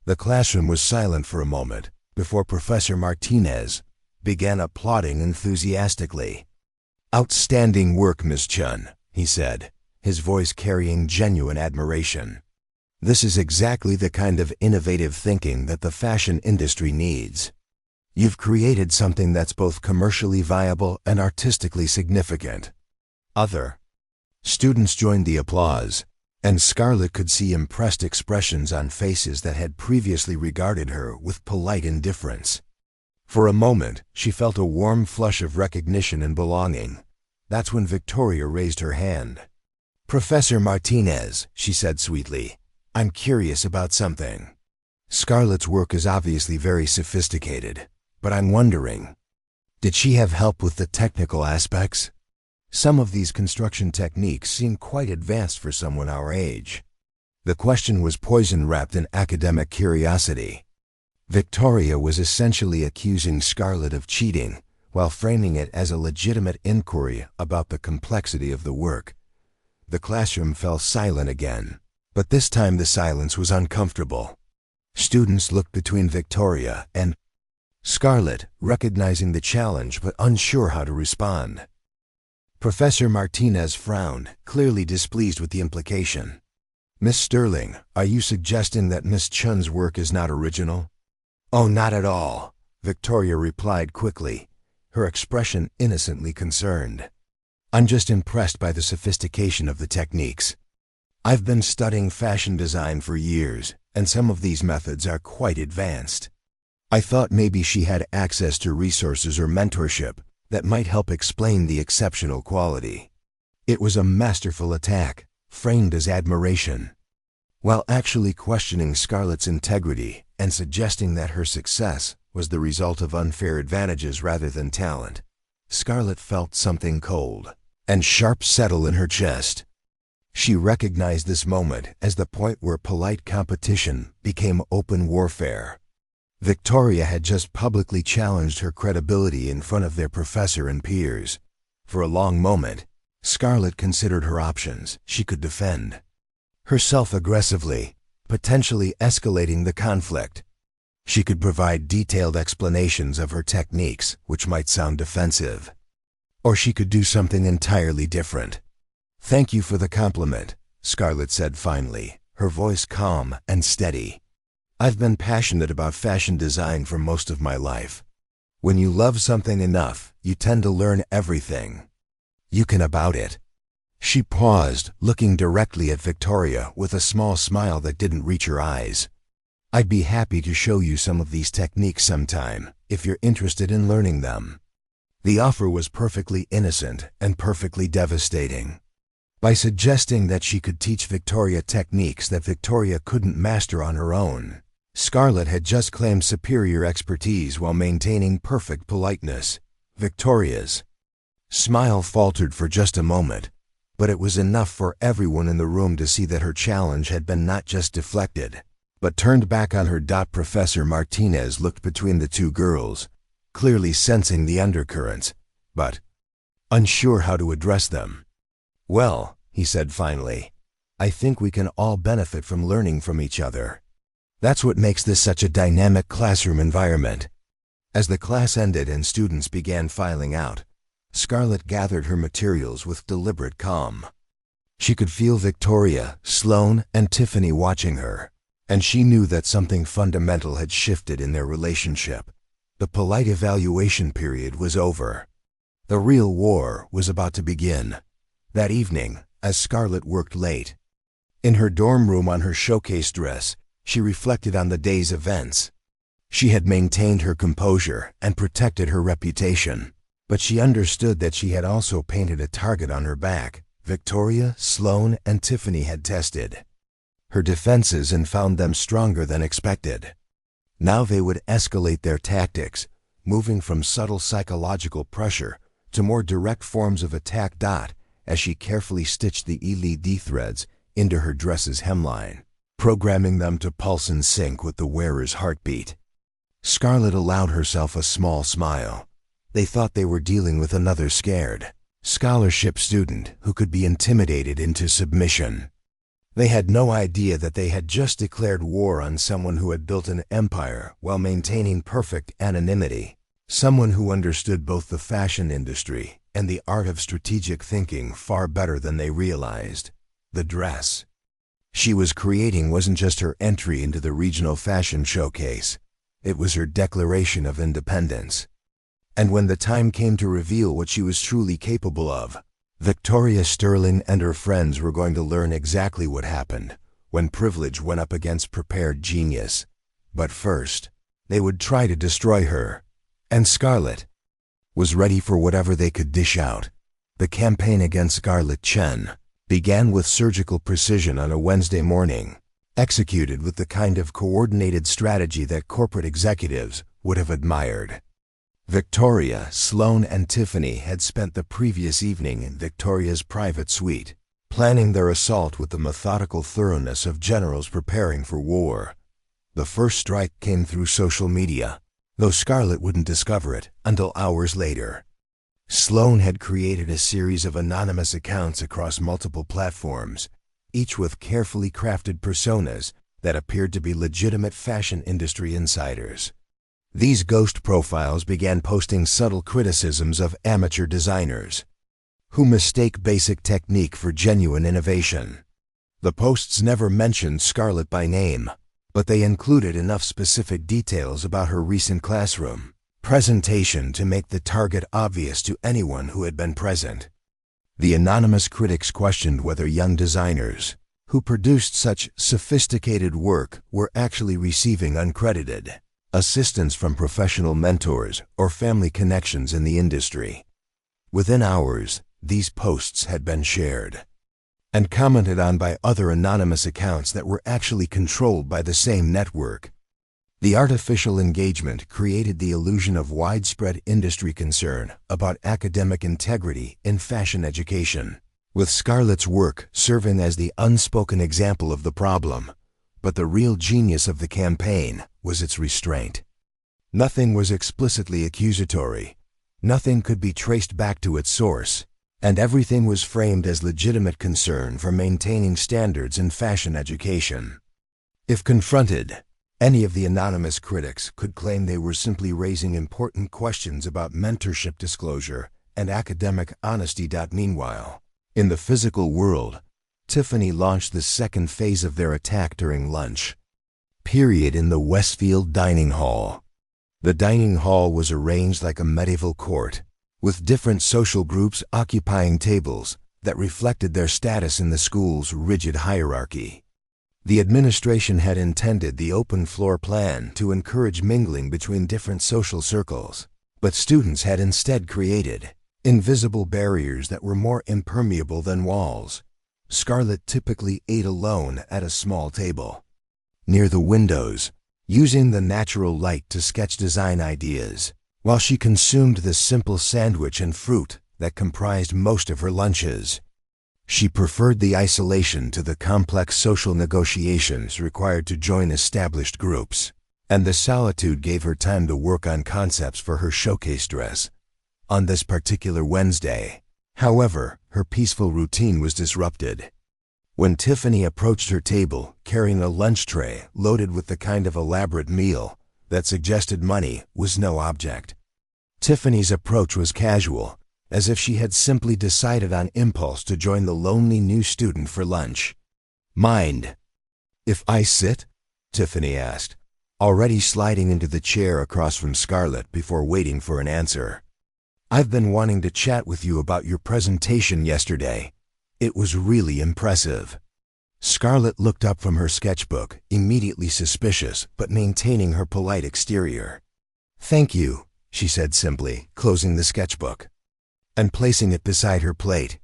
the classroom was silent for a moment before Professor Martinez began applauding enthusiastically. "Outstanding work, Miss Chun," he said, his voice carrying genuine admiration. "This is exactly the kind of innovative thinking that the fashion industry needs. You've created something that's both commercially viable and artistically significant." Other students joined the applause, and Scarlett could see impressed expressions on faces that had previously regarded her with polite indifference. For a moment, she felt a warm flush of recognition and belonging. That's when Victoria raised her hand. "Professor Martinez," she said sweetly, "I'm curious about something. Scarlett's work is obviously very sophisticated, but I'm wondering, did she have help with the technical aspects? Some of these construction techniques seem quite advanced for someone our age." The question was poison-wrapped in academic curiosity. Victoria was essentially accusing Scarlett of cheating, while framing it as a legitimate inquiry about the complexity of the work. The classroom fell silent again, but this time the silence was uncomfortable. Students looked between Victoria and Scarlett, recognizing the challenge but unsure how to respond. Professor Martinez frowned, clearly displeased with the implication. "Miss Sterling, are you suggesting that Miss Chun's work is not original?" "Oh, not at all," Victoria replied quickly, her expression innocently concerned. "I'm just impressed by the sophistication of the techniques. I've been studying fashion design for years, and some of these methods are quite advanced. I thought maybe she had access to resources or mentorship that might help explain the exceptional quality." It was a masterful attack, framed as admiration. While actually questioning Scarlett's integrity and suggesting that her success was the result of unfair advantages rather than talent, Scarlett felt something cold and sharp settle in her chest. She recognized this moment as the point where polite competition became open warfare. Victoria had just publicly challenged her credibility in front of their professor and peers. For a long moment, Scarlett considered her options. She could defend herself aggressively, potentially escalating the conflict. She could provide detailed explanations of her techniques, which might sound defensive. Or she could do something entirely different. "Thank you for the compliment," Scarlett said finally, her voice calm and steady. "I've been passionate about fashion design for most of my life. When you love something enough, you tend to learn everything you can about it." She paused, looking directly at Victoria with a small smile that didn't reach her eyes. "I'd be happy to show you some of these techniques sometime, if you're interested in learning them." The offer was perfectly innocent and perfectly devastating. By suggesting that she could teach Victoria techniques that Victoria couldn't master on her own, Scarlett had just claimed superior expertise while maintaining perfect politeness. Victoria's smile faltered for just a moment, but it was enough for everyone in the room to see that her challenge had been not just deflected, but turned back on her. Professor Martinez looked between the two girls, clearly sensing the undercurrents, but unsure how to address them. "Well," he said finally, "I think we can all benefit from learning from each other. That's what makes this such a dynamic classroom environment." As the class ended and students began filing out, Scarlett gathered her materials with deliberate calm. She could feel Victoria, Sloane, and Tiffany watching her, and she knew that something fundamental had shifted in their relationship. The polite evaluation period was over. The real war was about to begin. That evening, as Scarlett worked late in her dorm room on her showcase dress, she reflected on the day's events. She had maintained her composure and protected her reputation, but she understood that she had also painted a target on her back. Victoria, Sloane, and Tiffany had tested her defenses and found them stronger than expected. Now they would escalate their tactics, moving from subtle psychological pressure to more direct forms of attack. As she carefully stitched the LED threads into her dress's hemline, programming them to pulse in sync with the wearer's heartbeat. Scarlett allowed herself a small smile. They thought they were dealing with another scared scholarship student who could be intimidated into submission. They had no idea that they had just declared war on someone who had built an empire while maintaining perfect anonymity, someone who understood both the fashion industry and the art of strategic thinking far better than they realized. The dress she was creating wasn't just her entry into the regional fashion showcase. It was her declaration of independence. And when the time came to reveal what she was truly capable of, Victoria Sterling and her friends were going to learn exactly what happened when privilege went up against prepared genius. But first, they would try to destroy her. And Scarlett was ready for whatever they could dish out. The campaign against Scarlett Chen began with surgical precision on a Wednesday morning, executed with the kind of coordinated strategy that corporate executives would have admired. Victoria, Sloane, and Tiffany had spent the previous evening in Victoria's private suite, planning their assault with the methodical thoroughness of generals preparing for war. The first strike came through social media, though Scarlett wouldn't discover it until hours later. Sloane had created a series of anonymous accounts across multiple platforms, each with carefully crafted personas that appeared to be legitimate fashion industry insiders. These ghost profiles began posting subtle criticisms of amateur designers who mistake basic technique for genuine innovation. The posts never mentioned Scarlett by name, but they included enough specific details about her recent classroom presentation to make the target obvious to anyone who had been present. The anonymous critics questioned whether young designers who produced such sophisticated work were actually receiving uncredited assistance from professional mentors or family connections in the industry. Within hours, these posts had been shared and commented on by other anonymous accounts that were actually controlled by the same network. The artificial engagement created the illusion of widespread industry concern about academic integrity in fashion education, with Scarlett's work serving as the unspoken example of the problem. But the real genius of the campaign was its restraint. Nothing was explicitly accusatory, nothing could be traced back to its source, and everything was framed as legitimate concern for maintaining standards in fashion education. If confronted, any of the anonymous critics could claim they were simply raising important questions about mentorship disclosure and academic honesty. Meanwhile, in the physical world, Tiffany launched the second phase of their attack during lunch period in the Westfield dining hall. The dining hall was arranged like a medieval court, with different social groups occupying tables that reflected their status in the school's rigid hierarchy. The administration had intended the open floor plan to encourage mingling between different social circles, but students had instead created invisible barriers that were more impermeable than walls. Scarlett typically ate alone at a small table near the windows, using the natural light to sketch design ideas, while she consumed the simple sandwich and fruit that comprised most of her lunches. She preferred the isolation to the complex social negotiations required to join established groups, and the solitude gave her time to work on concepts for her showcase dress. On this particular Wednesday, however, her peaceful routine was disrupted. When Tiffany approached her table carrying a lunch tray loaded with the kind of elaborate meal that suggested money was no object. Tiffany's approach was casual, as if she had simply decided on impulse to join the lonely new student for lunch. "Mind if I sit?" Tiffany asked, already sliding into the chair across from Scarlett before waiting for an answer. "I've been wanting to chat with you about your presentation yesterday. It was really impressive." Scarlett looked up from her sketchbook, immediately suspicious but maintaining her polite exterior. "Thank you," she said simply, closing the sketchbook and placing it beside her plate.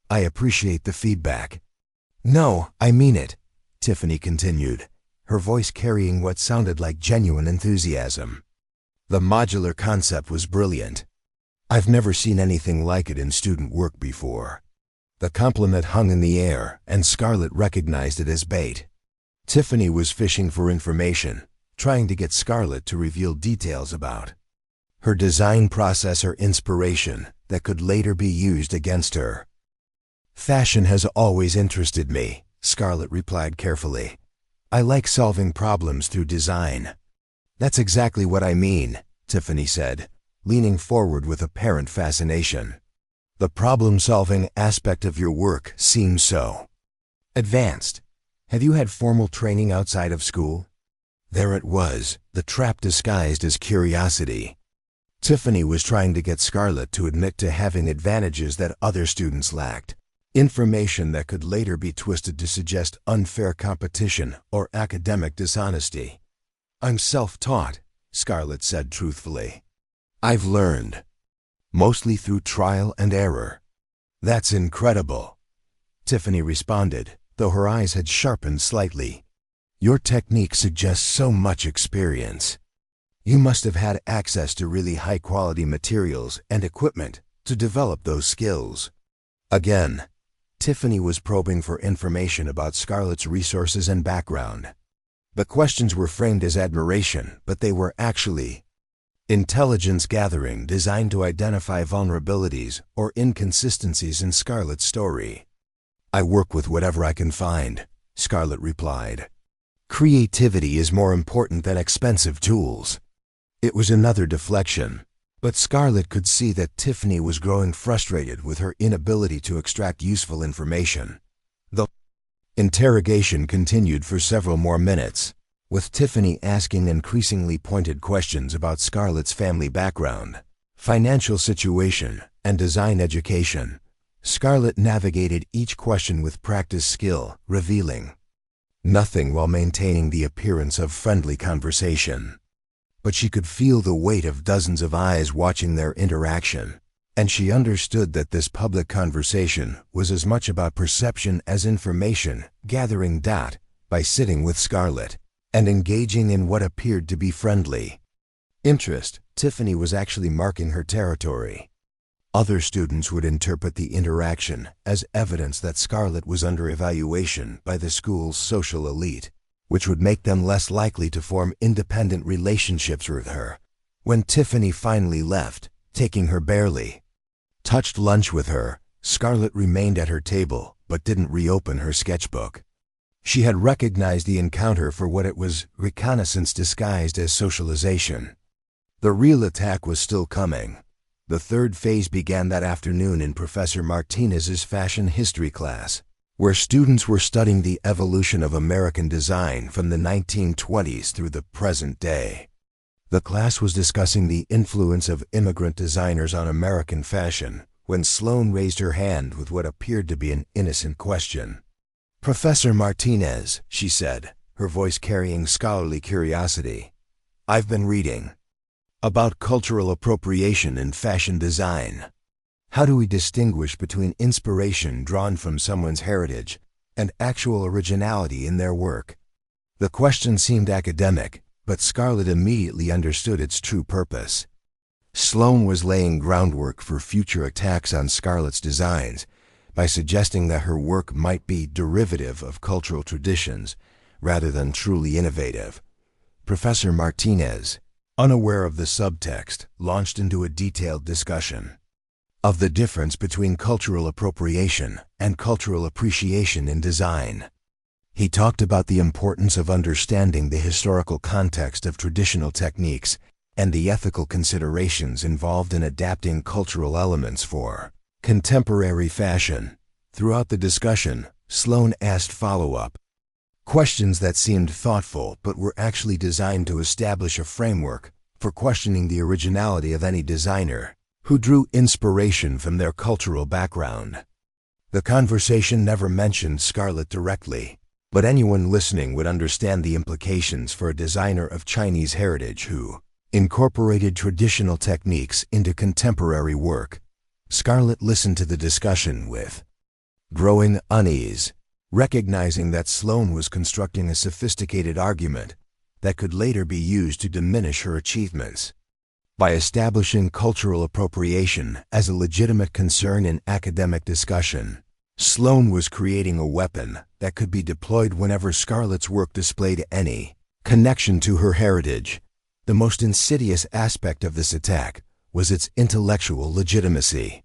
"I appreciate the feedback." "No, I mean it," Tiffany continued, her voice carrying what sounded like genuine enthusiasm. The modular concept was brilliant. I've never seen anything like it in student work before. The compliment hung in the air, and Scarlett recognized it as bait. Tiffany was fishing for information, trying to get Scarlett to reveal details about her design process or inspiration that could later be used against her. Fashion has always interested me, Scarlett replied carefully. I like solving problems through design. That's exactly what I mean, Tiffany said, leaning forward with apparent fascination. The problem-solving aspect of your work seems so advanced. Have you had formal training outside of school? There it was, the trap disguised as curiosity. Tiffany was trying to get Scarlett to admit to having advantages that other students lacked, information that could later be twisted to suggest unfair competition or academic dishonesty. I'm self-taught, Scarlett said truthfully. I've learned, mostly through trial and error. That's incredible, Tiffany responded, though her eyes had sharpened slightly. Your technique suggests so much experience. You must have had access to really high-quality materials and equipment to develop those skills. Again, Tiffany was probing for information about Scarlett's resources and background. The questions were framed as admiration, but they were actually intelligence gathering designed to identify vulnerabilities or inconsistencies in Scarlett's story. I work with whatever I can find, Scarlett replied. Creativity is more important than expensive tools. It was another deflection, but Scarlett could see that Tiffany was growing frustrated with her inability to extract useful information. The interrogation continued for several more minutes, with Tiffany asking increasingly pointed questions about Scarlett's family background, financial situation, and design education. Scarlett navigated each question with practiced skill, revealing nothing while maintaining the appearance of friendly conversation. But she could feel the weight of dozens of eyes watching their interaction, and she understood that this public conversation was as much about perception as information gathering. By sitting with Scarlett and engaging in what appeared to be friendly interest, Tiffany was actually marking her territory. Other students would interpret the interaction as evidence that Scarlett was under evaluation by the school's social elite, which would make them less likely to form independent relationships with her. When Tiffany finally left, taking her barely touched lunch with her, Scarlett remained at her table but didn't reopen her sketchbook. She had recognized the encounter for what it was, reconnaissance disguised as socialization. The real attack was still coming. The third phase began that afternoon in Professor Martinez's fashion history class, where students were studying the evolution of American design from the 1920s through the present day. The class was discussing the influence of immigrant designers on American fashion when Sloane raised her hand with what appeared to be an innocent question. Professor Martinez, she said, her voice carrying scholarly curiosity. I've been reading about cultural appropriation in fashion design. How do we distinguish between inspiration drawn from someone's heritage and actual originality in their work? The question seemed academic, but Scarlett immediately understood its true purpose. Sloane was laying groundwork for future attacks on Scarlett's designs by suggesting that her work might be derivative of cultural traditions rather than truly innovative. Professor Martinez, unaware of the subtext, launched into a detailed discussion of the difference between cultural appropriation and cultural appreciation in design. He talked about the importance of understanding the historical context of traditional techniques and the ethical considerations involved in adapting cultural elements for contemporary fashion. Throughout the discussion, Sloane asked follow-up questions that seemed thoughtful but were actually designed to establish a framework for questioning the originality of any designer who drew inspiration from their cultural background. The conversation never mentioned Scarlett directly, but anyone listening would understand the implications for a designer of Chinese heritage who incorporated traditional techniques into contemporary work. Scarlett listened to the discussion with growing unease, recognizing that Sloane was constructing a sophisticated argument that could later be used to diminish her achievements. By establishing cultural appropriation as a legitimate concern in academic discussion, Sloane was creating a weapon that could be deployed whenever Scarlett's work displayed any connection to her heritage. The most insidious aspect of this attack was its intellectual legitimacy.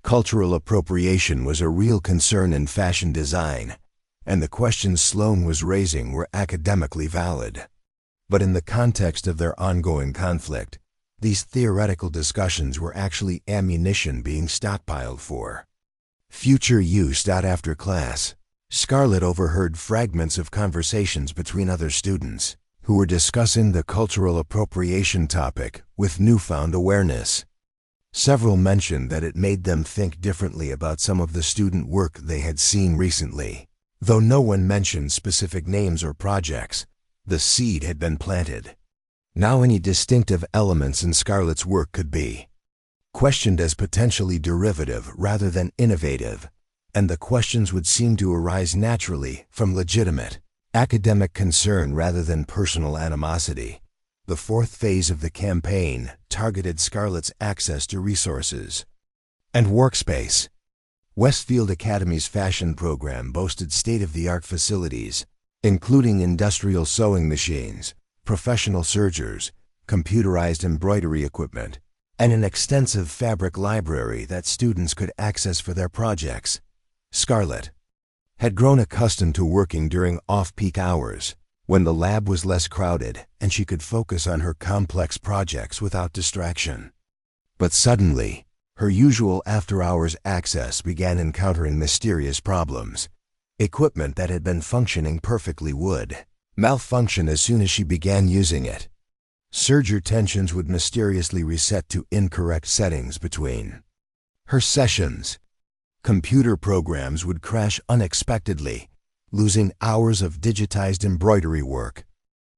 Cultural appropriation was a real concern in fashion design, and the questions Sloane was raising were academically valid. But in the context of their ongoing conflict, these theoretical discussions were actually ammunition being stockpiled for future use. After class, Scarlett overheard fragments of conversations between other students who were discussing the cultural appropriation topic with newfound awareness. Several mentioned that it made them think differently about some of the student work they had seen recently. Though no one mentioned specific names or projects, the seed had been planted. Now any distinctive elements in Scarlett's work could be questioned as potentially derivative rather than innovative, and the questions would seem to arise naturally from legitimate academic concern rather than personal animosity. The fourth phase of the campaign targeted Scarlett's access to resources and workspace. Westfield Academy's fashion program boasted state-of-the-art facilities, including industrial sewing machines, professional sergers, computerized embroidery equipment, and an extensive fabric library that students could access for their projects. Scarlett had grown accustomed to working during off-peak hours, when the lab was less crowded and she could focus on her complex projects without distraction. But suddenly, her usual after-hours access began encountering mysterious problems. Equipment that had been functioning perfectly would malfunction as soon as she began using it. Serger tensions would mysteriously reset to incorrect settings between her sessions. Computer programs would crash unexpectedly, losing hours of digitized embroidery work.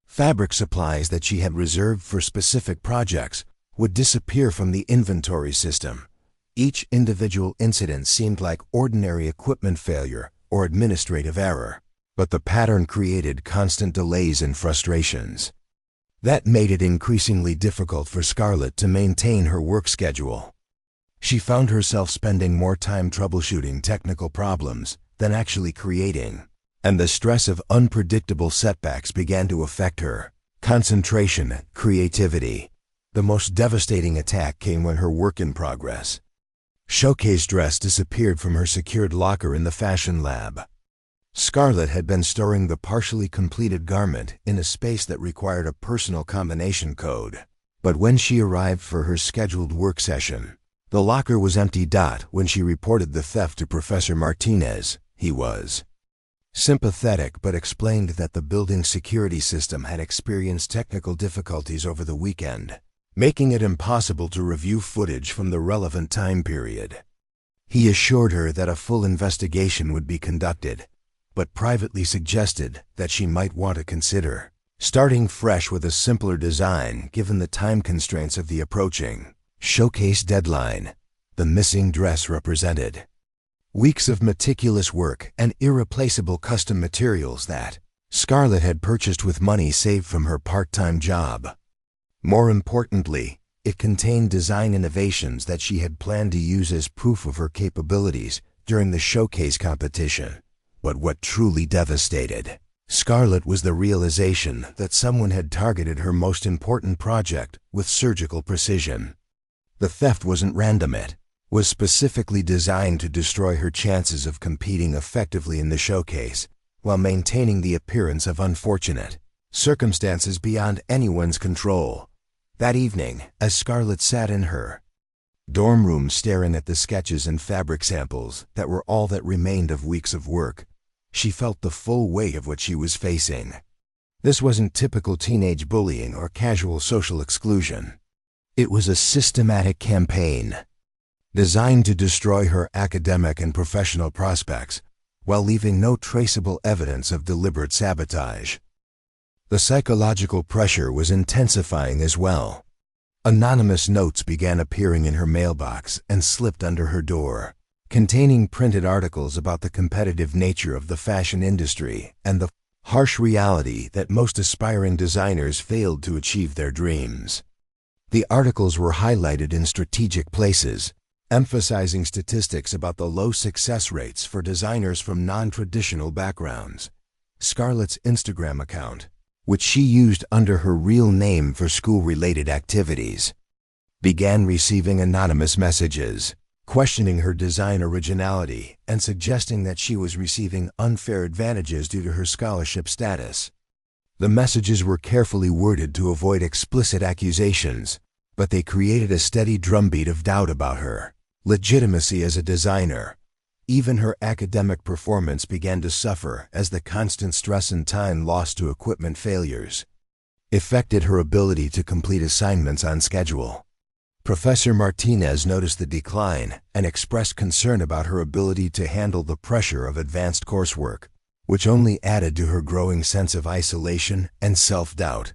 Fabric supplies that she had reserved for specific projects would disappear from the inventory system. Each individual incident seemed like ordinary equipment failure or administrative error, but the pattern created constant delays and frustrations. That made it increasingly difficult for Scarlett to maintain her work schedule. She found herself spending more time troubleshooting technical problems than actually creating, and the stress of unpredictable setbacks began to affect her concentration and creativity. The most devastating attack came when her work in progress showcase dress disappeared from her secured locker in the fashion lab. Scarlett had been storing the partially completed garment in a space that required a personal combination code. But when she arrived for her scheduled work session, the locker was empty. When she reported the theft to Professor Martinez, he was sympathetic but explained that the building's security system had experienced technical difficulties over the weekend, making it impossible to review footage from the relevant time period. He assured her that a full investigation would be conducted, but privately suggested that she might want to consider starting fresh with a simpler design given the time constraints of the approaching showcase deadline. The missing dress represented weeks of meticulous work and irreplaceable custom materials that Scarlett had purchased with money saved from her part-time job. More importantly, it contained design innovations that she had planned to use as proof of her capabilities during the showcase competition. But what truly devastated Scarlett was the realization that someone had targeted her most important project with surgical precision. The theft wasn't random, it was specifically designed to destroy her chances of competing effectively in the showcase, while maintaining the appearance of unfortunate circumstances beyond anyone's control. That evening, as Scarlett sat in her dorm room staring at the sketches and fabric samples that were all that remained of weeks of work, she felt the full weight of what she was facing. This wasn't typical teenage bullying or casual social exclusion. It was a systematic campaign designed to destroy her academic and professional prospects while leaving no traceable evidence of deliberate sabotage. The psychological pressure was intensifying as well. Anonymous notes began appearing in her mailbox and slipped under her door, containing printed articles about the competitive nature of the fashion industry and the harsh reality that most aspiring designers failed to achieve their dreams. The articles were highlighted in strategic places, emphasizing statistics about the low success rates for designers from non-traditional backgrounds. Scarlett's Instagram account, which she used under her real name for school-related activities, began receiving anonymous messages, questioning her design originality and suggesting that she was receiving unfair advantages due to her scholarship status. The messages were carefully worded to avoid explicit accusations, but they created a steady drumbeat of doubt about her legitimacy as a designer. Even her academic performance began to suffer as the constant stress and time lost to equipment failures affected her ability to complete assignments on schedule. Professor Martinez noticed the decline and expressed concern about her ability to handle the pressure of advanced coursework, which only added to her growing sense of isolation and self-doubt.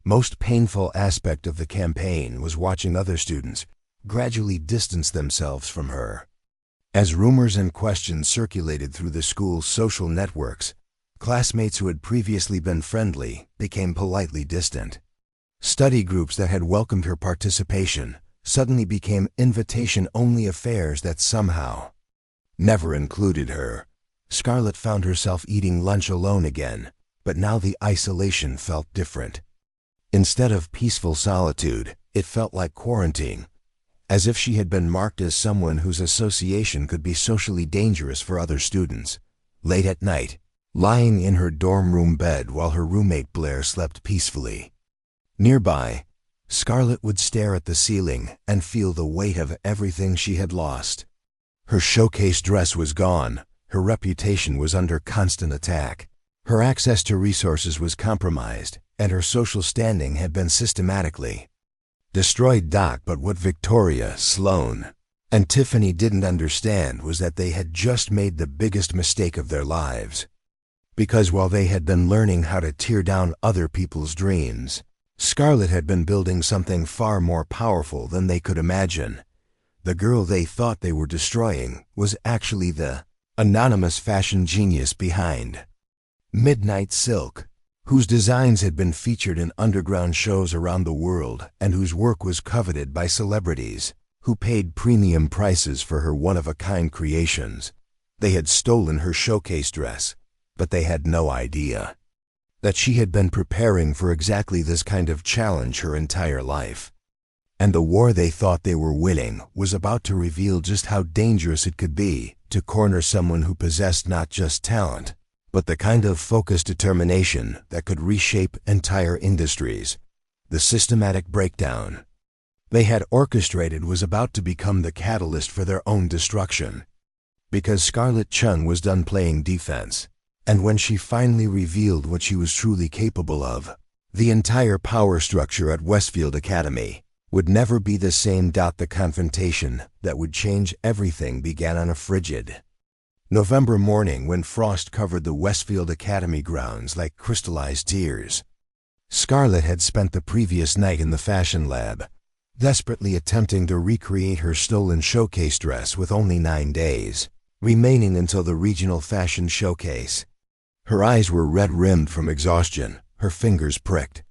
Most painful aspect of the campaign was watching other students gradually distance themselves from her. As rumors and questions circulated through the school's social networks, classmates who had previously been friendly became politely distant. Study groups that had welcomed her participation suddenly became invitation-only affairs that somehow never included her. Scarlett found herself eating lunch alone again, but now the isolation felt different. Instead of peaceful solitude, it felt like quarantine, as if she had been marked as someone whose association could be socially dangerous for other students. Late at night, lying in her dorm room bed while her roommate Blair slept peacefully nearby, Scarlett would stare at the ceiling and feel the weight of everything she had lost. Her showcase dress was gone, her reputation was under constant attack, her access to resources was compromised, and her social standing had been systematically destroyed. But what Victoria, Sloane, and Tiffany didn't understand was that they had just made the biggest mistake of their lives. Because while they had been learning how to tear down other people's dreams, Scarlett had been building something far more powerful than they could imagine. The girl they thought they were destroying was actually the anonymous fashion genius behind Midnight Silk, whose designs had been featured in underground shows around the world and whose work was coveted by celebrities who paid premium prices for her one-of-a-kind creations. They had stolen her showcase dress, but they had no idea that she had been preparing for exactly this kind of challenge her entire life. And the war they thought they were winning was about to reveal just how dangerous it could be to corner someone who possessed not just talent, but the kind of focused determination that could reshape entire industries. The systematic breakdown they had orchestrated was about to become the catalyst for their own destruction. Because Scarlett Chun was done playing defense, and when she finally revealed what she was truly capable of, the entire power structure at Westfield Academy would never be the same. The confrontation that would change everything began on a frigid November morning when frost covered the Westfield Academy grounds like crystallized tears. Scarlett had spent the previous night in the fashion lab, desperately attempting to recreate her stolen showcase dress with only 9 days remaining until the regional fashion showcase. Her eyes were red-rimmed from exhaustion, her fingers pricked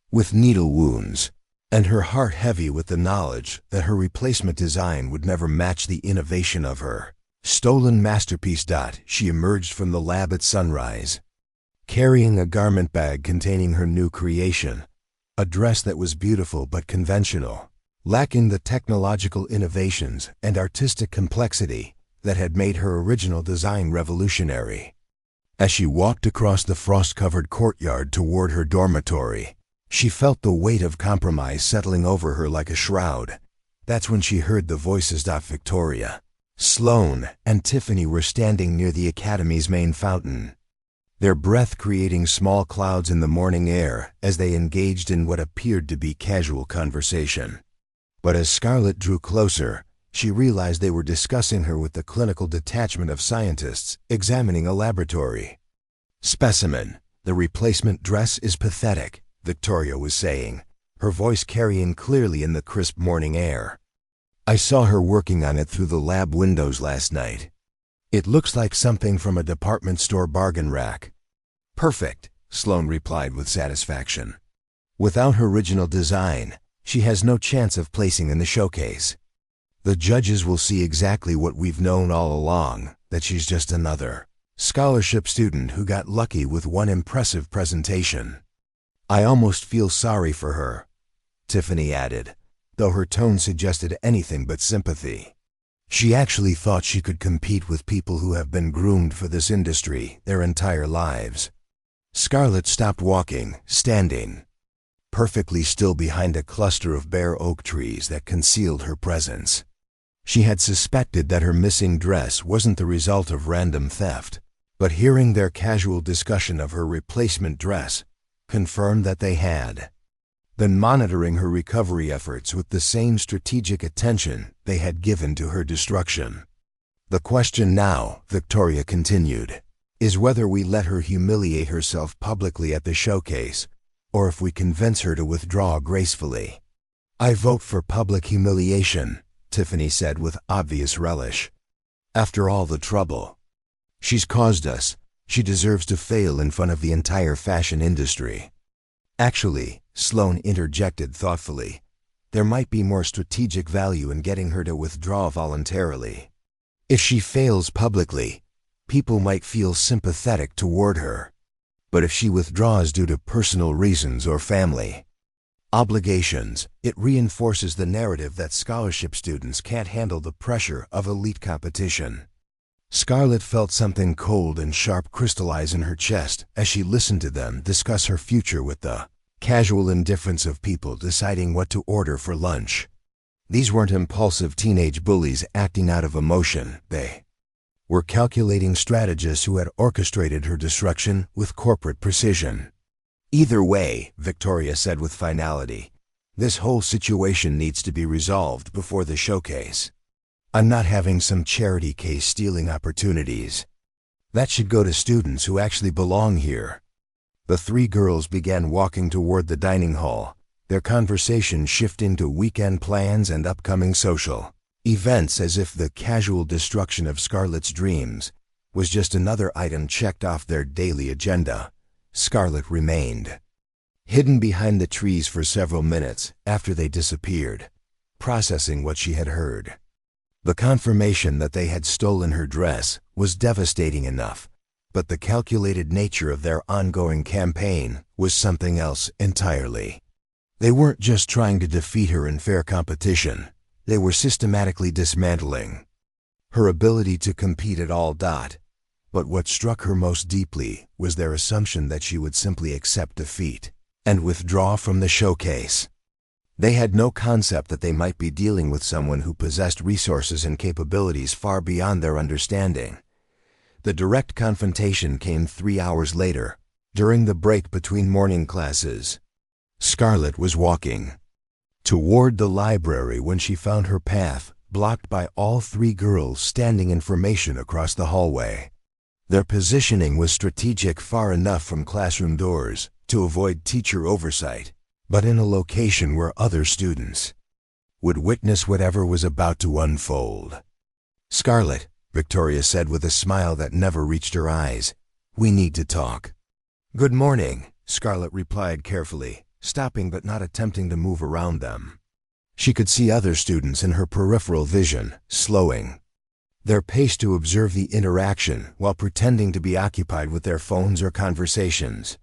with needle wounds, and her heart heavy with the knowledge that her replacement design would never match the innovation of her stolen masterpiece. She emerged from the lab at sunrise, carrying a garment bag containing her new creation, a dress that was beautiful but conventional, lacking the technological innovations and artistic complexity that had made her original design revolutionary. As she walked across the frost-covered courtyard toward her dormitory, she felt the weight of compromise settling over her like a shroud. That's when she heard the voices. Victoria, Sloane, and Tiffany were standing near the Academy's main fountain, their breath creating small clouds in the morning air as they engaged in what appeared to be casual conversation. But as Scarlett drew closer, she realized they were discussing her with the clinical detachment of scientists examining a laboratory specimen. The replacement dress is pathetic, Victoria was saying, her voice carrying clearly in the crisp morning air. I saw her working on it through the lab windows last night. It looks like something from a department store bargain rack. Perfect, Sloane replied with satisfaction. Without her original design, she has no chance of placing in the showcase. The judges will see exactly what we've known all along, that she's just another scholarship student who got lucky with one impressive presentation. I almost feel sorry for her," Tiffany added, though her tone suggested anything but sympathy. She actually thought she could compete with people who have been groomed for this industry their entire lives. Scarlett stopped walking, standing perfectly still behind a cluster of bare oak trees that concealed her presence. She had suspected that her missing dress wasn't the result of random theft, but hearing their casual discussion of her replacement dress confirmed that they had been monitoring her recovery efforts with the same strategic attention they had given to her destruction. "The question now," Victoria continued, "is whether we let her humiliate herself publicly at the showcase, or if we convince her to withdraw gracefully." "I vote for public humiliation," Tiffany said with obvious relish. "After all the trouble she's caused us, she deserves to fail in front of the entire fashion industry." "Actually," Sloane interjected thoughtfully, "there might be more strategic value in getting her to withdraw voluntarily. If she fails publicly, people might feel sympathetic toward her. But if she withdraws due to personal reasons or family obligations, it reinforces the narrative that scholarship students can't handle the pressure of elite competition." Scarlett felt something cold and sharp crystallize in her chest as she listened to them discuss her future with the casual indifference of people deciding what to order for lunch. These weren't impulsive teenage bullies acting out of emotion. They were calculating strategists who had orchestrated her destruction with corporate precision. "Either way," Victoria said with finality, "this whole situation needs to be resolved before the showcase. I'm not having some charity case stealing opportunities. That should go to students who actually belong here." The three girls began walking toward the dining hall, their conversation shifting to weekend plans and upcoming social events as if the casual destruction of Scarlett's dreams was just another item checked off their daily agenda. Scarlett remained hidden behind the trees for several minutes after they disappeared, processing what she had heard. The confirmation that they had stolen her dress was devastating enough, but the calculated nature of their ongoing campaign was something else entirely. They weren't just trying to defeat her in fair competition, they were systematically dismantling her ability to compete at all. But what struck her most deeply was their assumption that she would simply accept defeat and withdraw from the showcase. They had no concept that they might be dealing with someone who possessed resources and capabilities far beyond their understanding. The direct confrontation came 3 hours later, during the break between morning classes. Scarlett was walking toward the library when she found her path blocked by all three girls standing in formation across the hallway. Their positioning was strategic far enough from classroom doors to avoid teacher oversight, but in a location where other students would witness whatever was about to unfold. "Scarlett," Victoria said with a smile that never reached her eyes, "we need to talk." "Good morning," Scarlett replied carefully, stopping but not attempting to move around them. She could see other students in her peripheral vision, slowing their pace to observe the interaction while pretending to be occupied with their phones or conversations.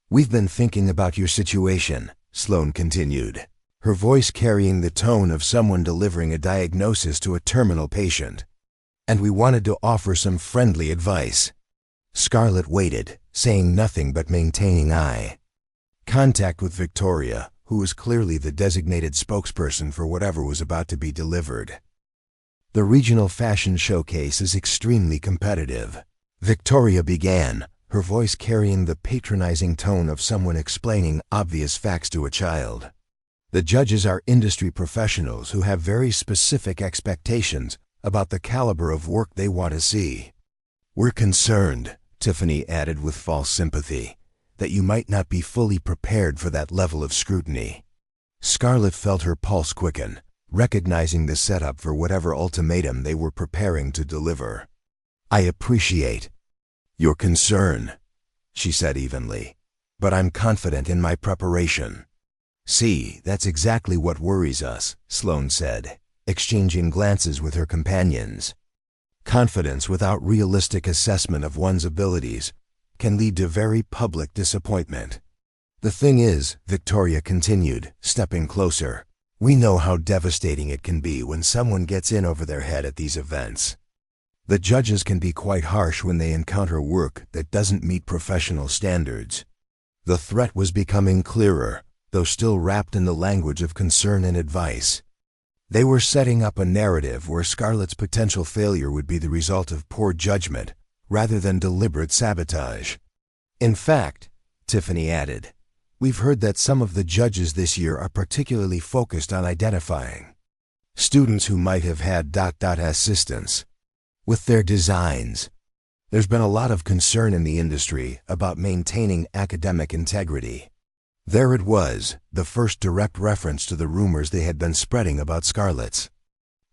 "We've been thinking about your situation," Sloane continued, her voice carrying the tone of someone delivering a diagnosis to a terminal patient. "And we wanted to offer some friendly advice." Scarlett waited, saying nothing but maintaining eye contact with Victoria, who was clearly the designated spokesperson for whatever was about to be delivered. "The regional fashion showcase is extremely competitive," Victoria began, her voice carrying the patronizing tone of someone explaining obvious facts to a child. "The judges are industry professionals who have very specific expectations about the caliber of work they want to see. We're concerned," Tiffany added with false sympathy, "that you might not be fully prepared for that level of scrutiny." Scarlett felt her pulse quicken, recognizing the setup for whatever ultimatum they were preparing to deliver. "I appreciate your concern," she said evenly, "but I'm confident in my preparation." See, that's exactly what worries us, Sloane said, exchanging glances with her companions. Confidence without realistic assessment of one's abilities can lead to very public disappointment. The thing is, Victoria continued, stepping closer, we know how devastating it can be when someone gets in over their head at these events. The judges can be quite harsh when they encounter work that doesn't meet professional standards. The threat was becoming clearer, though still wrapped in the language of concern and advice. They were setting up a narrative where Scarlett's potential failure would be the result of poor judgment, rather than deliberate sabotage. In fact, Tiffany added, we've heard that some of the judges this year are particularly focused on identifying students who might have had assistance with their designs. There's been a lot of concern in the industry about maintaining academic integrity. There it was, the first direct reference to the rumors they had been spreading about Scarlett's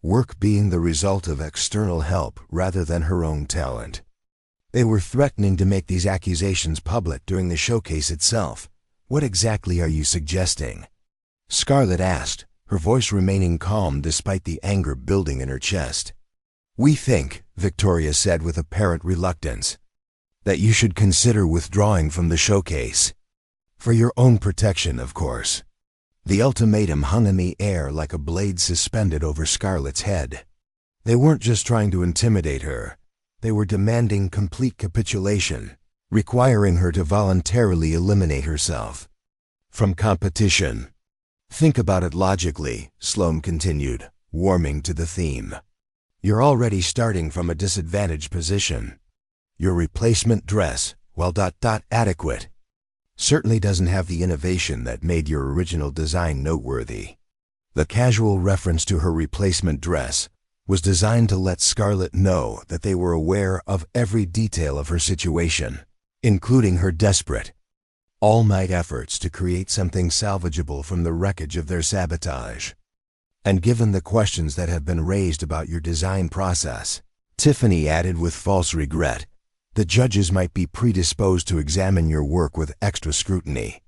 work being the result of external help rather than her own talent. They were threatening to make these accusations public during the showcase itself. What exactly are you suggesting? Scarlett asked, her voice remaining calm despite the anger building in her chest. We think, Victoria said with apparent reluctance, that you should consider withdrawing from the showcase. For your own protection, of course. The ultimatum hung in the air like a blade suspended over Scarlett's head. They weren't just trying to intimidate her. They were demanding complete capitulation, requiring her to voluntarily eliminate herself from competition. Think about it logically, Sloane continued, warming to the theme. You're already starting from a disadvantaged position. Your replacement dress, while adequate, certainly doesn't have the innovation that made your original design noteworthy. The casual reference to her replacement dress was designed to let Scarlett know that they were aware of every detail of her situation, including her desperate, all-night efforts to create something salvageable from the wreckage of their sabotage. And given the questions that have been raised about your design process, Tiffany added with false regret, the judges might be predisposed to examine your work with extra scrutiny.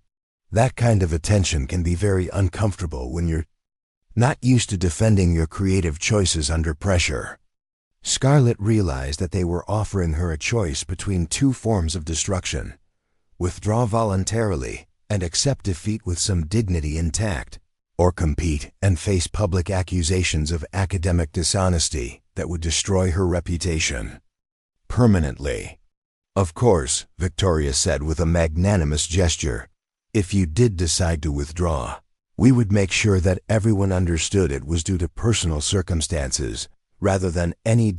That kind of attention can be very uncomfortable when you're not used to defending your creative choices under pressure. Scarlett realized that they were offering her a choice between two forms of destruction: withdraw voluntarily and accept defeat with some dignity intact, or compete and face public accusations of academic dishonesty that would destroy her reputation permanently. Of course, Victoria said with a magnanimous gesture, if you did decide to withdraw, we would make sure that everyone understood it was due to personal circumstances rather than any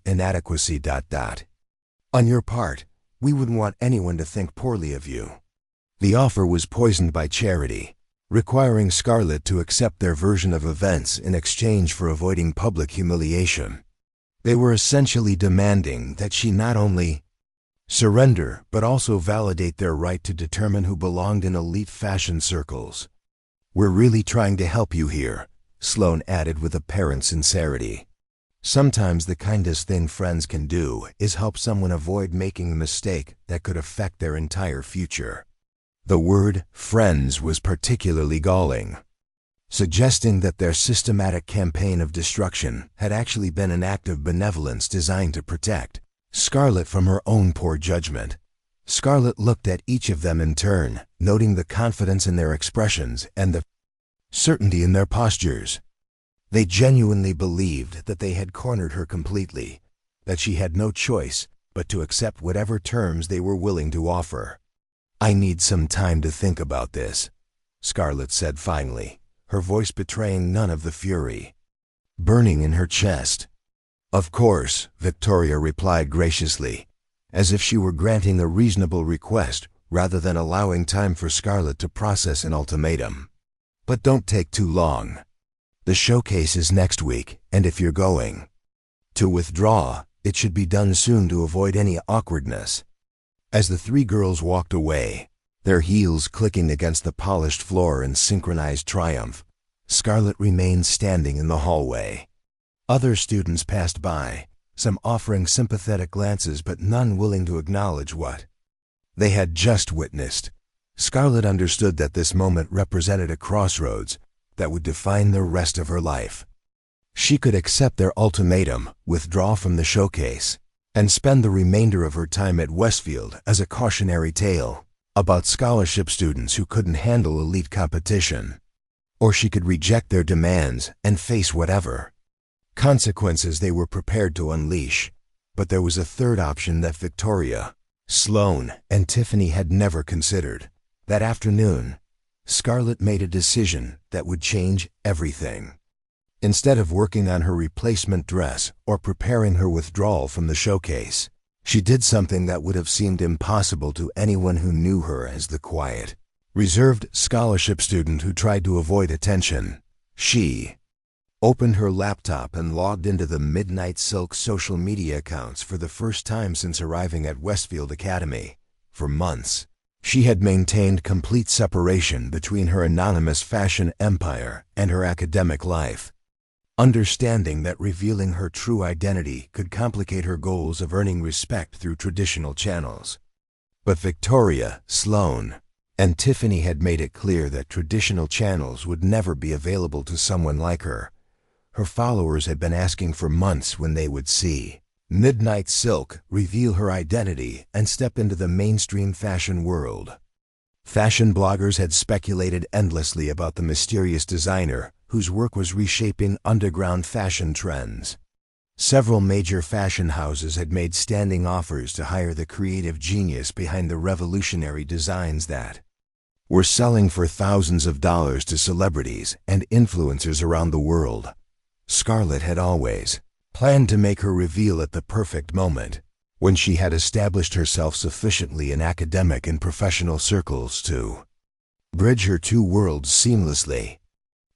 inadequacy. On your part, we wouldn't want anyone to think poorly of you. The offer was poisoned by charity, requiring Scarlett to accept their version of events in exchange for avoiding public humiliation. They were essentially demanding that she not only surrender but also validate their right to determine who belonged in elite fashion circles. We're really trying to help you here, Sloane added with apparent sincerity. Sometimes the kindest thing friends can do is help someone avoid making a mistake that could affect their entire future. The word friends was particularly galling, suggesting that their systematic campaign of destruction had actually been an act of benevolence designed to protect Scarlett from her own poor judgment. Scarlett looked at each of them in turn, noting the confidence in their expressions and the certainty in their postures. They genuinely believed that they had cornered her completely, that she had no choice but to accept whatever terms they were willing to offer. I need some time to think about this, Scarlett said finally, her voice betraying none of the fury burning in her chest. Of course, Victoria replied graciously, as if she were granting a reasonable request rather than allowing time for Scarlett to process an ultimatum. But don't take too long. The showcase is next week, and if you're going to withdraw, it should be done soon to avoid any awkwardness. As the three girls walked away, their heels clicking against the polished floor in synchronized triumph, Scarlett remained standing in the hallway. Other students passed by, some offering sympathetic glances but none willing to acknowledge what they had just witnessed. Scarlett understood that this moment represented a crossroads that would define the rest of her life. She could accept their ultimatum, withdraw from the showcase, and spend the remainder of her time at Westfield as a cautionary tale about scholarship students who couldn't handle elite competition. Or she could reject their demands and face whatever consequences they were prepared to unleash. But there was a third option that Victoria, Sloane, and Tiffany had never considered. That afternoon, Scarlett made a decision that would change everything. Instead of working on her replacement dress or preparing her withdrawal from the showcase, she did something that would have seemed impossible to anyone who knew her as the quiet, reserved scholarship student who tried to avoid attention. She opened her laptop and logged into the Midnight Silk social media accounts for the first time since arriving at Westfield Academy. For months, she had maintained complete separation between her anonymous fashion empire and her academic life, understanding that revealing her true identity could complicate her goals of earning respect through traditional channels. But Victoria, Sloane, and Tiffany had made it clear that traditional channels would never be available to someone like her. Her followers had been asking for months when they would see Midnight Silk reveal her identity and step into the mainstream fashion world. Fashion bloggers had speculated endlessly about the mysterious designer whose work was reshaping underground fashion trends. Several major fashion houses had made standing offers to hire the creative genius behind the revolutionary designs that were selling for thousands of dollars to celebrities and influencers around the world. Scarlett had always planned to make her reveal at the perfect moment, when she had established herself sufficiently in academic and professional circles to bridge her two worlds seamlessly.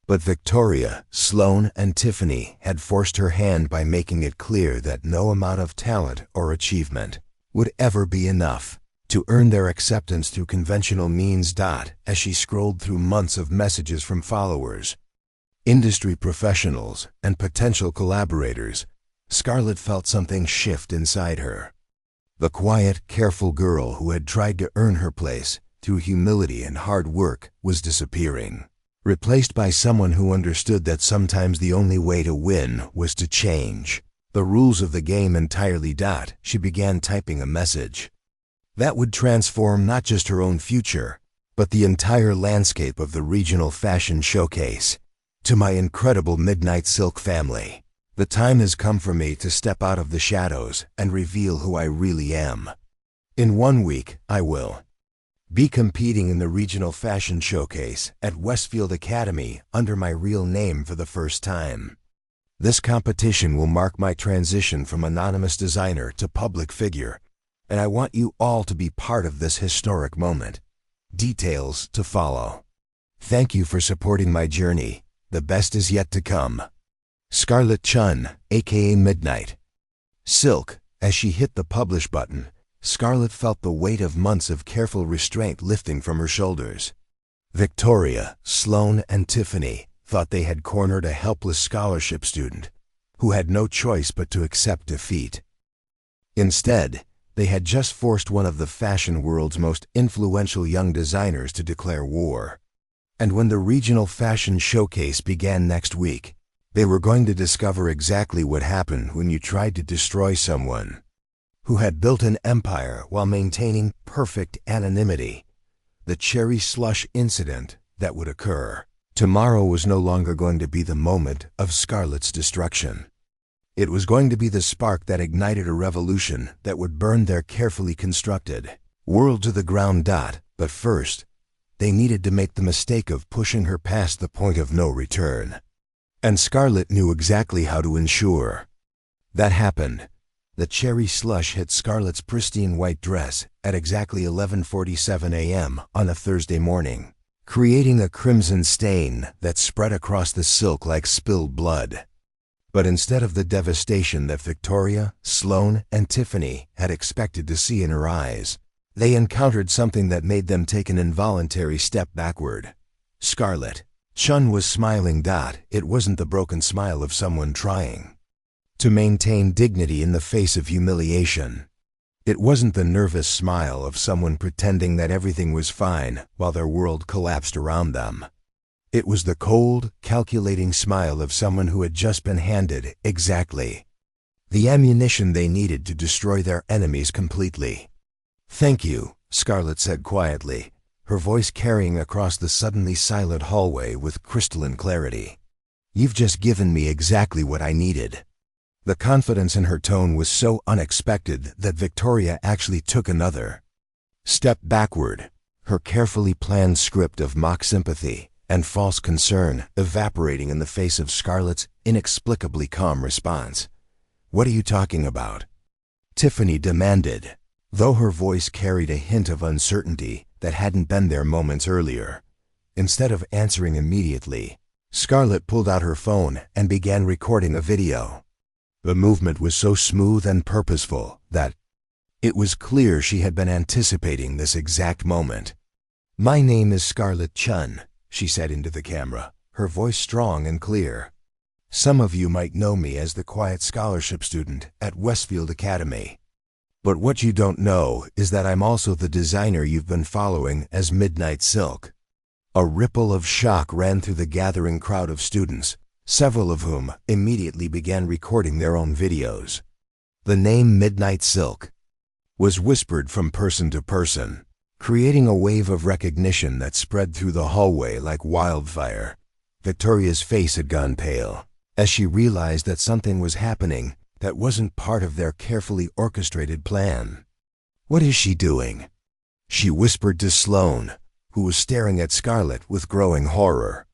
But Victoria, Sloane, and Tiffany had forced her hand by making it clear that no amount of talent or achievement would ever be enough to earn their acceptance through conventional means. As she scrolled through months of messages from followers, industry professionals, and potential collaborators, Scarlett felt something shift inside her. The quiet, careful girl who had tried to earn her place through humility and hard work was disappearing, replaced by someone who understood that sometimes the only way to win was to change the rules of the game entirely. She began typing a message that would transform not just her own future, but the entire landscape of the regional fashion showcase. To my incredible Midnight Silk family, the time has come for me to step out of the shadows and reveal who I really am. In 1 week, I will be competing in the regional fashion showcase at Westfield Academy under my real name for the first time. This competition will mark my transition from anonymous designer to public figure, and I want you all to be part of this historic moment. Details to follow. Thank you for supporting my journey. The best is yet to come. Scarlett Chun, aka Midnight Silk. As she hit the publish button, Scarlett felt the weight of months of careful restraint lifting from her shoulders. Victoria, Sloane, and Tiffany thought they had cornered a helpless scholarship student who had no choice but to accept defeat. Instead, they had just forced one of the fashion world's most influential young designers to declare war. And when the regional fashion showcase began next week, they were going to discover exactly what happened when you tried to destroy someone who had built an empire while maintaining perfect anonymity. The cherry slush incident that would occur tomorrow was no longer going to be the moment of Scarlett's destruction. It was going to be the spark that ignited a revolution that would burn their carefully constructed world to the ground. But first, they needed to make the mistake of pushing her past the point of no return. And Scarlett knew exactly how to ensure that happened. The cherry slush hit Scarlett's pristine white dress at exactly 11:47 a.m. on a Thursday morning, creating a crimson stain that spread across the silk like spilled blood. But instead of the devastation that Victoria, Sloane, and Tiffany had expected to see in her eyes, they encountered something that made them take an involuntary step backward. Scarlett Chun was smiling. It wasn't the broken smile of someone trying to maintain dignity in the face of humiliation. It wasn't the nervous smile of someone pretending that everything was fine while their world collapsed around them. It was the cold, calculating smile of someone who had just been handed exactly the ammunition they needed to destroy their enemies completely. "Thank you," Scarlett said quietly, her voice carrying across the suddenly silent hallway with crystalline clarity. "You've just given me exactly what I needed." The confidence in her tone was so unexpected that Victoria actually took another step backward, her carefully planned script of mock sympathy and false concern evaporating in the face of Scarlett's inexplicably calm response. "What are you talking about?" Tiffany demanded, though her voice carried a hint of uncertainty that hadn't been there moments earlier. Instead of answering immediately, Scarlett pulled out her phone and began recording a video. The movement was so smooth and purposeful that it was clear she had been anticipating this exact moment. "My name is Scarlett Chun," she said into the camera, her voice strong and clear. "Some of you might know me as the quiet scholarship student at Westfield Academy. But what you don't know is that I'm also the designer you've been following as Midnight Silk." A ripple of shock ran through the gathering crowd of students, several of whom immediately began recording their own videos. The name Midnight Silk was whispered from person to person, creating a wave of recognition that spread through the hallway like wildfire. Victoria's face had gone pale as she realized that something was happening that wasn't part of their carefully orchestrated plan. "What is she doing?" she whispered to Sloane, who was staring at Scarlett with growing horror.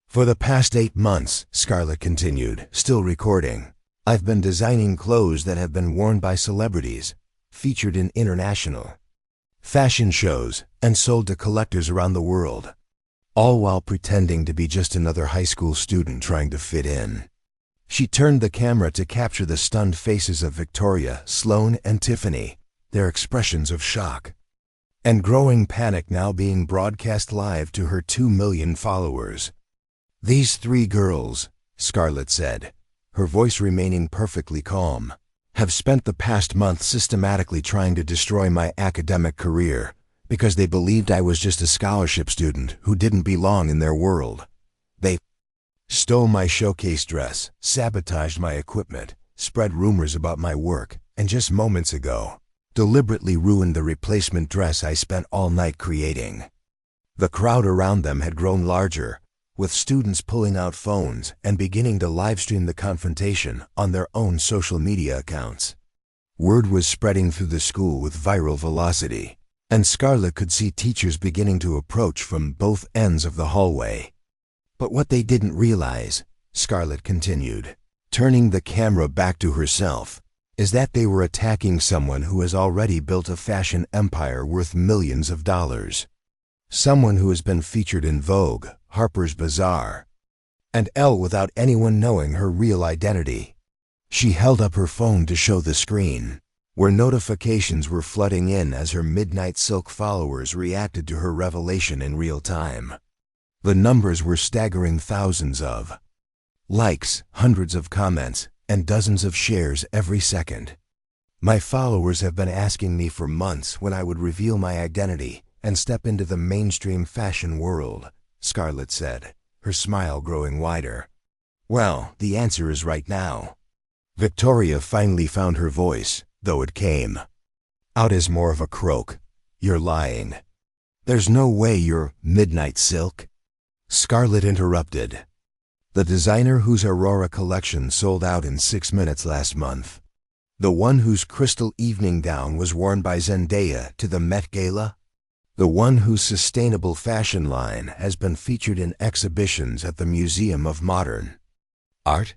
"For the past 8 months," Scarlett continued, still recording, "I've been designing clothes that have been worn by celebrities, featured in international fashion shows, and sold to collectors around the world, all while pretending to be just another high school student trying to fit in." She turned the camera to capture the stunned faces of Victoria, Sloane, and Tiffany, their expressions of shock and growing panic now being broadcast live to her 2 million followers. "These 3 girls," Scarlett said, her voice remaining perfectly calm, "have spent the past month systematically trying to destroy my academic career because they believed I was just a scholarship student who didn't belong in their world. They stole my showcase dress, sabotaged my equipment, spread rumors about my work, and just moments ago, deliberately ruined the replacement dress I spent all night creating." The crowd around them had grown larger, with students pulling out phones and beginning to livestream the confrontation on their own social media accounts. Word was spreading through the school with viral velocity, and Scarlett could see teachers beginning to approach from both ends of the hallway. "But what they didn't realize," Scarlett continued, turning the camera back to herself, "is that they were attacking someone who has already built a fashion empire worth millions of dollars. Someone who has been featured in Vogue, Harper's Bazaar, and Elle without anyone knowing her real identity." She held up her phone to show the screen, where notifications were flooding in as her Midnight Silk followers reacted to her revelation in real time. The numbers were staggering: thousands of likes, hundreds of comments, and dozens of shares every second. "My followers have been asking me for months when I would reveal my identity and step into the mainstream fashion world," Scarlett said, her smile growing wider. "Well, the answer is right now." Victoria finally found her voice, though it came out as more of a croak. "You're lying. There's no way you're Midnight Silk." Scarlett interrupted. "The designer whose Aurora collection sold out in 6 minutes last month. The one whose crystal evening gown was worn by Zendaya to the Met Gala. The one whose sustainable fashion line has been featured in exhibitions at the Museum of Modern Art."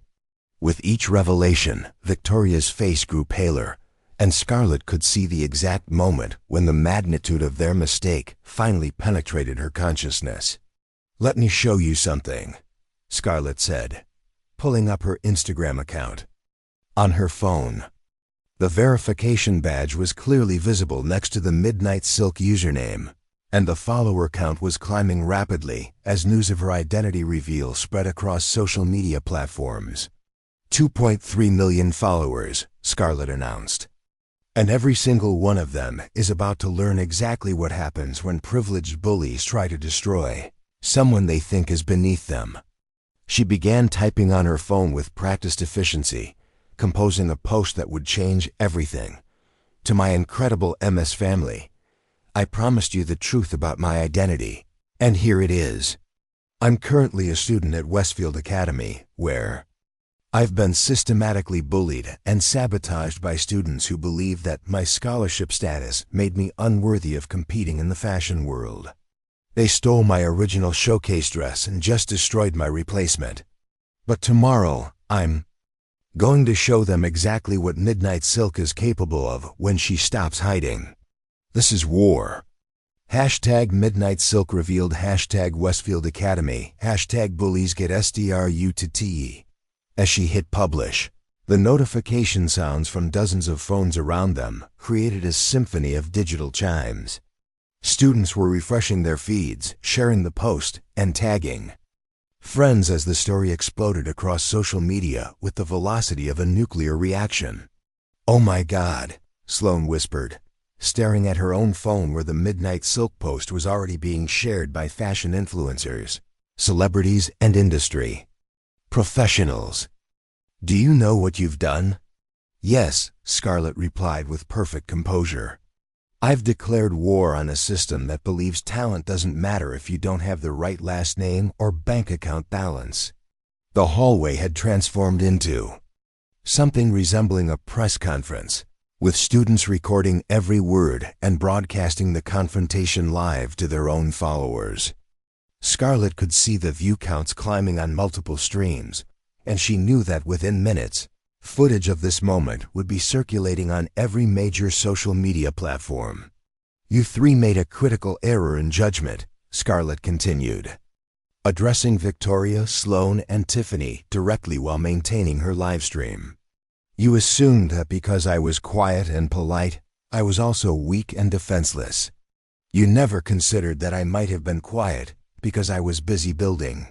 With each revelation, Victoria's face grew paler, and Scarlett could see the exact moment when the magnitude of their mistake finally penetrated her consciousness. "Let me show you something," Scarlett said, pulling up her Instagram account. On her phone, the verification badge was clearly visible next to the Midnight Silk username, and the follower count was climbing rapidly as news of her identity reveal spread across social media platforms. 2.3 million followers, Scarlett announced. And every single one of them is about to learn exactly what happens when privileged bullies try to destroy someone they think is beneath them. She began typing on her phone with practiced efficiency, composing a post that would change everything. To my incredible MS family, I promised you the truth about my identity, and here it is. I'm currently a student at Westfield Academy, where I've been systematically bullied and sabotaged by students who believe that my scholarship status made me unworthy of competing in the fashion world. They stole my original showcase dress and just destroyed my replacement. But tomorrow, I'm going to show them exactly what Midnight Silk is capable of when she stops hiding. This is war. Hashtag Midnight Silk revealed. Hashtag Westfield Academy. Hashtag Bullies get SDRU to TE. As she hit publish, the notification sounds from dozens of phones around them created a symphony of digital chimes. Students were refreshing their feeds, sharing the post, and tagging friends as the story exploded across social media with the velocity of a nuclear reaction. "Oh my God," Sloane whispered, staring at her own phone where the Midnight Silk post was already being shared by fashion influencers, celebrities, and industry professionals. "Do you know what you've done?" "Yes," Scarlett replied with perfect composure. "I've declared war on a system that believes talent doesn't matter if you don't have the right last name or bank account balance." The hallway had transformed into something resembling a press conference, with students recording every word and broadcasting the confrontation live to their own followers. Scarlett could see the view counts climbing on multiple streams, and she knew that within minutes, footage of this moment would be circulating on every major social media platform. "You three made a critical error in judgment," Scarlett continued, addressing Victoria, Sloane, and Tiffany directly while maintaining her livestream. "You assumed that because I was quiet and polite, I was also weak and defenseless. You never considered that I might have been quiet because I was busy building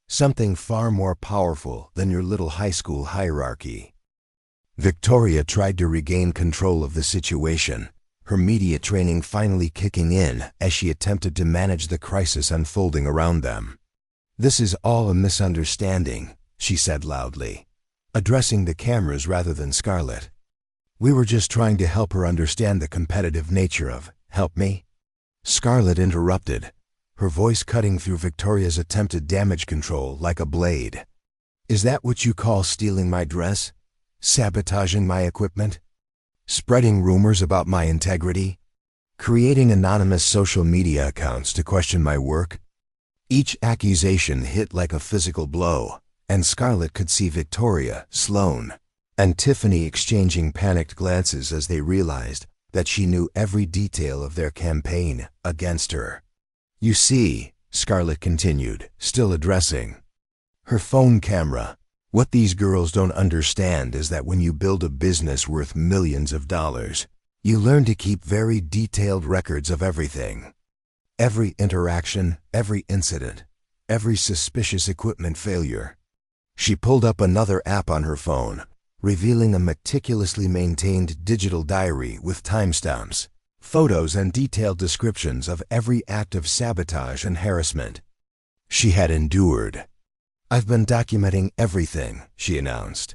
something far more powerful than your little high school hierarchy." Victoria tried to regain control of the situation, her media training finally kicking in as she attempted to manage the crisis unfolding around them. "This is all a misunderstanding," she said loudly, addressing the cameras rather than Scarlett. "We were just trying to help her understand the competitive nature of help me." Scarlett interrupted, her voice cutting through Victoria's attempted damage control like a blade. "Is that what you call stealing my dress? Sabotaging my equipment? Spreading rumors about my integrity? Creating anonymous social media accounts to question my work?" Each accusation hit like a physical blow, and Scarlett could see Victoria, Sloane, and Tiffany exchanging panicked glances as they realized that she knew every detail of their campaign against her. "You see," Scarlett continued, still addressing her phone camera, "what these girls don't understand is that when you build a business worth millions of dollars, you learn to keep very detailed records of everything. Every interaction, every incident, every suspicious equipment failure." She pulled up another app on her phone, revealing a meticulously maintained digital diary with timestamps, photos, and detailed descriptions of every act of sabotage and harassment she had endured. "I've been documenting everything," she announced.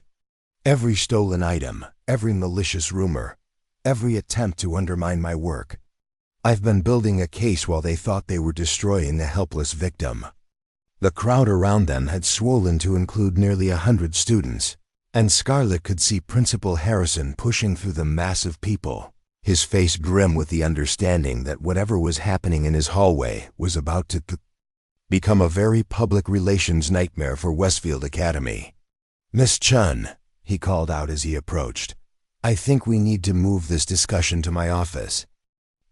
"Every stolen item, every malicious rumor, every attempt to undermine my work. I've been building a case while they thought they were destroying a helpless victim." The crowd around them had swollen to include nearly 100 students, and Scarlett could see Principal Harrison pushing through the mass of people, his face grim with the understanding that whatever was happening in his hallway was about to become a very public relations nightmare for Westfield Academy. "Miss Chun," he called out as he approached, "I think we need to move this discussion to my office."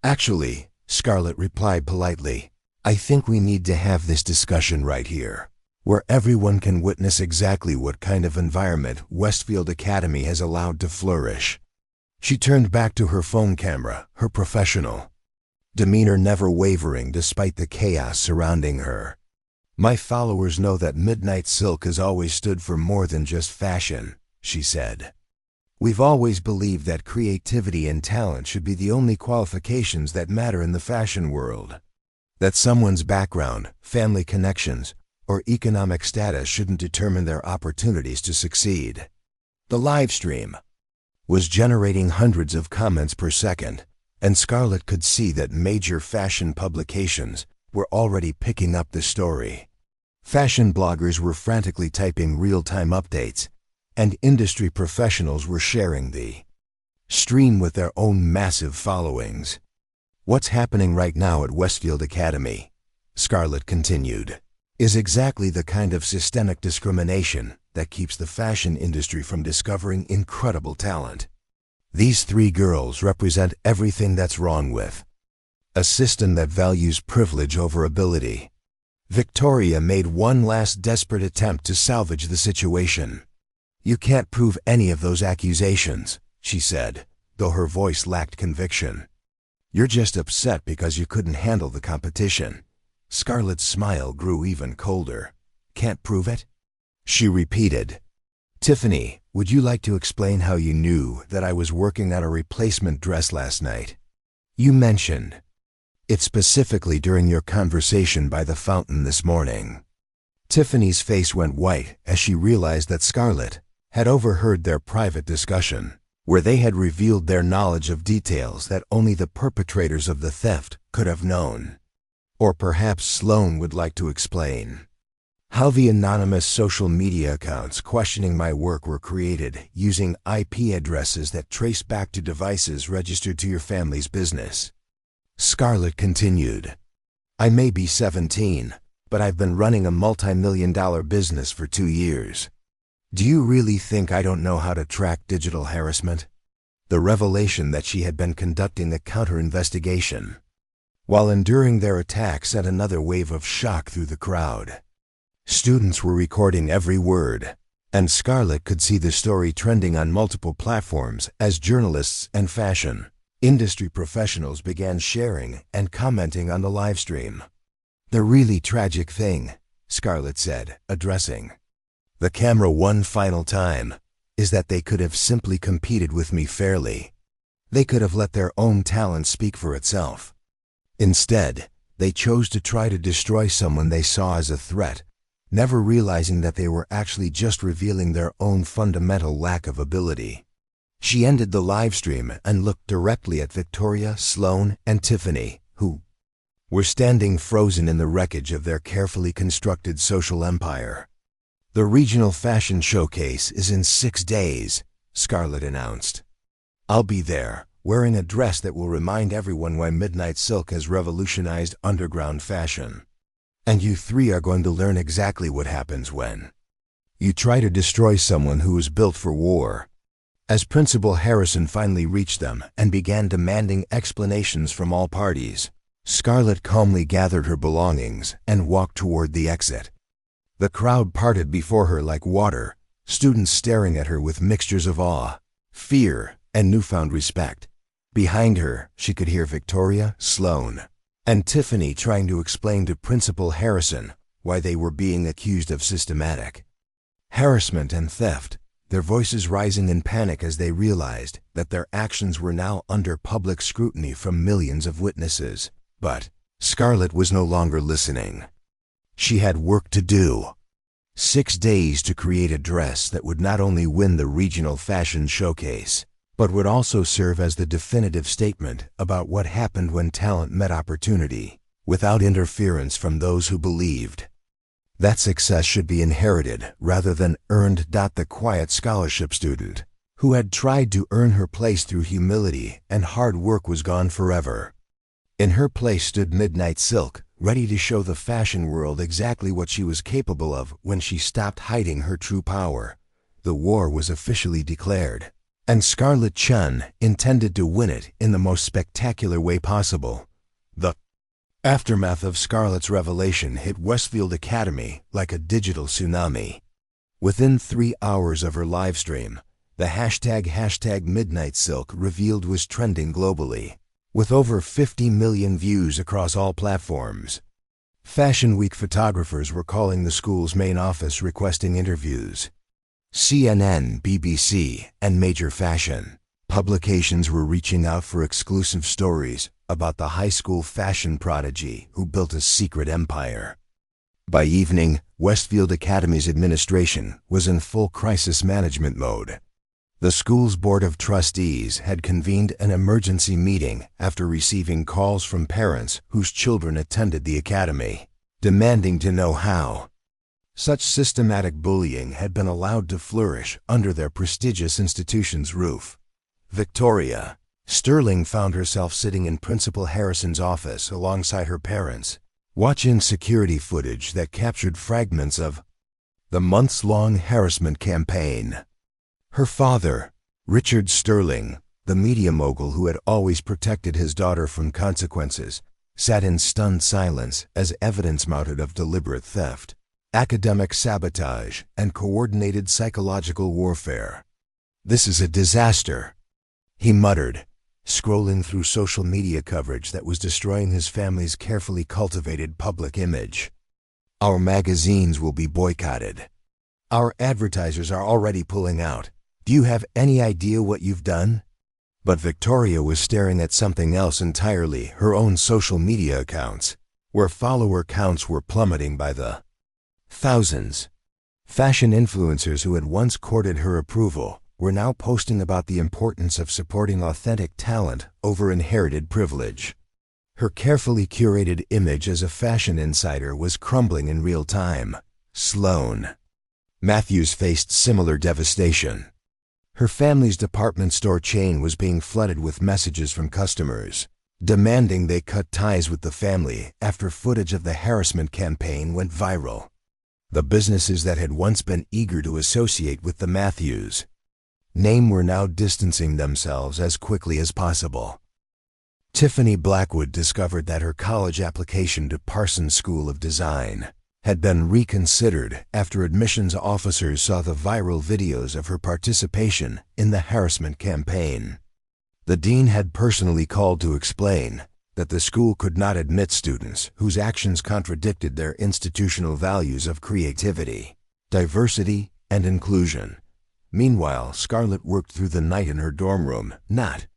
"Actually," Scarlett replied politely, "I think we need to have this discussion right here, where everyone can witness exactly what kind of environment Westfield Academy has allowed to flourish." She turned back to her phone camera, her professional demeanor never wavering despite the chaos surrounding her. "My followers know that Midnight Silk has always stood for more than just fashion," she said. We've always believed that creativity and talent should be the only qualifications that matter in the fashion world. That someone's background, family connections, or economic status shouldn't determine their opportunities to succeed. The live stream was generating hundreds of comments per second, and Scarlett could see that major fashion publications were already picking up the story. Fashion bloggers were frantically typing real-time updates, and industry professionals were sharing the stream with their own massive followings. What's happening right now at Westfield Academy, Scarlett continued, is exactly the kind of systemic discrimination that keeps the fashion industry from discovering incredible talent. These three girls represent everything that's wrong with a system that values privilege over ability. Victoria made one last desperate attempt to salvage the situation. "You can't prove any of those accusations," she said, though her voice lacked conviction. "You're just upset because you couldn't handle the competition." Scarlett's smile grew even colder. "Can't prove it?" she repeated. "Tiffany, would you like to explain how you knew that I was working on a replacement dress last night? You mentioned it specifically during your conversation by the fountain this morning." Tiffany's face went white as she realized that Scarlett had overheard their private discussion, where they had revealed their knowledge of details that only the perpetrators of the theft could have known. Or perhaps Sloane would like to explain how the anonymous social media accounts questioning my work were created using IP addresses that trace back to devices registered to your family's business. Scarlett continued, "I may be 17, but I've been running a multi-million-dollar business for 2 years. Do you really think I don't know how to track digital harassment?" The revelation that she had been conducting a counter-investigation while enduring their attack sent another wave of shock through the crowd. Students were recording every word, and Scarlett could see the story trending on multiple platforms as journalists and fashion industry professionals began sharing and commenting on the live stream. "The really tragic thing," Scarlett said, addressing the camera one final time, "is that they could have simply competed with me fairly. They could have let their own talent speak for itself. Instead, they chose to try to destroy someone they saw as a threat, never realizing that they were actually just revealing their own fundamental lack of ability." She ended the live stream and looked directly at Victoria, Sloane, and Tiffany, who were standing frozen in the wreckage of their carefully constructed social empire. "The regional fashion showcase is in 6 days, Scarlett announced. "I'll be there, wearing a dress that will remind everyone why midnight silk has revolutionized underground fashion. And you three are going to learn exactly what happens when you try to destroy someone who was built for war." As Principal Harrison finally reached them and began demanding explanations from all parties, Scarlett calmly gathered her belongings and walked toward the exit. The crowd parted before her like water, students staring at her with mixtures of awe, fear, and newfound respect. Behind her, she could hear Victoria, Sloane, and Tiffany trying to explain to Principal Harrison why they were being accused of systematic harassment and theft, their voices rising in panic as they realized that their actions were now under public scrutiny from millions of witnesses. But Scarlett was no longer listening. She had work to do. 6 days to create a dress that would not only win the regional fashion showcase, but would also serve as the definitive statement about what happened when talent met opportunity, without interference from those who believed that success should be inherited rather than earned. The quiet scholarship student, who had tried to earn her place through humility and hard work, was gone forever. In her place stood Midnight Silk, ready to show the fashion world exactly what she was capable of when she stopped hiding her true power. The war was officially declared, and Scarlett Chun intended to win it in the most spectacular way possible. The aftermath of Scarlett's revelation hit Westfield Academy like a digital tsunami. Within 3 hours of her live stream, the hashtag Midnight Silk revealed was trending globally, with over 50 million views across all platforms. Fashion Week photographers were calling the school's main office requesting interviews. CNN, BBC, and major fashion publications were reaching out for exclusive stories about the high school fashion prodigy who built a secret empire. By evening, Westfield Academy's administration was in full crisis management mode. The school's board of trustees had convened an emergency meeting after receiving calls from parents whose children attended the academy, demanding to know how such systematic bullying had been allowed to flourish under their prestigious institution's roof. Victoria Sterling found herself sitting in Principal Harrison's office alongside her parents, watching security footage that captured fragments of the months-long harassment campaign. Her father, Richard Sterling, the media mogul who had always protected his daughter from consequences, sat in stunned silence as evidence mounted of deliberate theft, academic sabotage, and coordinated psychological warfare. "This is a disaster," he muttered, scrolling through social media coverage that was destroying his family's carefully cultivated public image. "Our magazines will be boycotted. Our advertisers are already pulling out. Do you have any idea what you've done?" But Victoria was staring at something else entirely, her own social media accounts, where follower counts were plummeting by the thousands. Fashion influencers who had once courted her approval were now posting about the importance of supporting authentic talent over inherited privilege. Her carefully curated image as a fashion insider was crumbling in real time. Sloane Matthews faced similar devastation. Her family's department store chain was being flooded with messages from customers, demanding they cut ties with the family after footage of the harassment campaign went viral. The businesses that had once been eager to associate with the Matthews name were now distancing themselves as quickly as possible. Tiffany Blackwood discovered that her college application to Parsons School of Design had been reconsidered after admissions officers saw the viral videos of her participation in the harassment campaign. The dean had personally called to explain that the school could not admit students whose actions contradicted their institutional values of creativity, diversity, and inclusion. Meanwhile, Scarlett worked through the night in her dorm room, not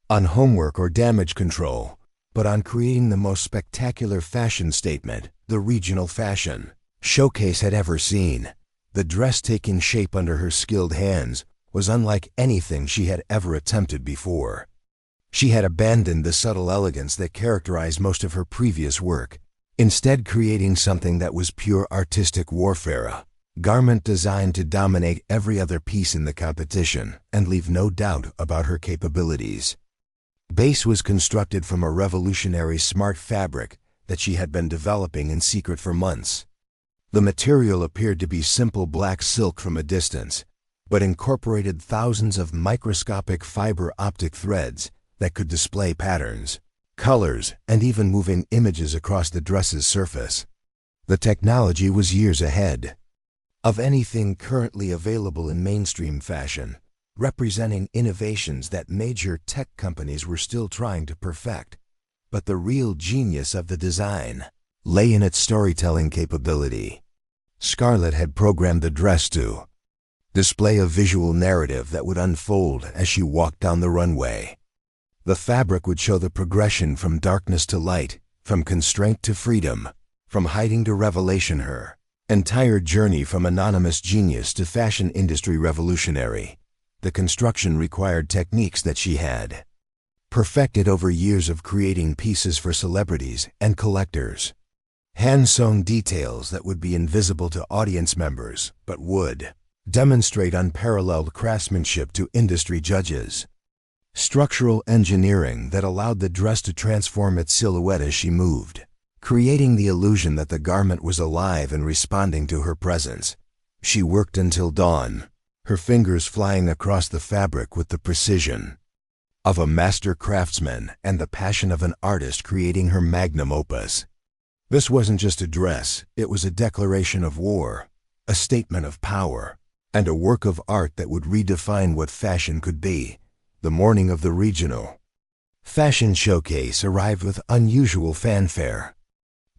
on homework or damage control, but on creating the most spectacular fashion statement the regional fashion showcase had ever seen. The dress taking shape under her skilled hands was unlike anything she had ever attempted before. She had abandoned the subtle elegance that characterized most of her previous work, instead creating something that was pure artistic warfare, a garment designed to dominate every other piece in the competition and leave no doubt about her capabilities. Base was constructed from a revolutionary smart fabric that she had been developing in secret for months. The material appeared to be simple black silk from a distance, but incorporated thousands of microscopic fiber optic threads that could display patterns, colors, and even moving images across the dress's surface. The technology was years ahead of anything currently available in mainstream fashion, representing innovations that major tech companies were still trying to perfect. But the real genius of the design lay in its storytelling capability. Scarlett had programmed the dress to display a visual narrative that would unfold as she walked down the runway. The fabric would show the progression from darkness to light, from constraint to freedom, from hiding to revelation, her entire journey from anonymous genius to fashion industry revolutionary. The construction required techniques that she had perfected over years of creating pieces for celebrities and collectors. Hand-sewn details that would be invisible to audience members, but would demonstrate unparalleled craftsmanship to industry judges. Structural engineering that allowed the dress to transform its silhouette as she moved, creating the illusion that the garment was alive and responding to her presence. She worked until dawn, her fingers flying across the fabric with the precision of a master craftsman and the passion of an artist creating her magnum opus. This wasn't just a dress, it was a declaration of war, a statement of power, and a work of art that would redefine what fashion could be. The morning of the regional fashion showcase arrived with unusual fanfare.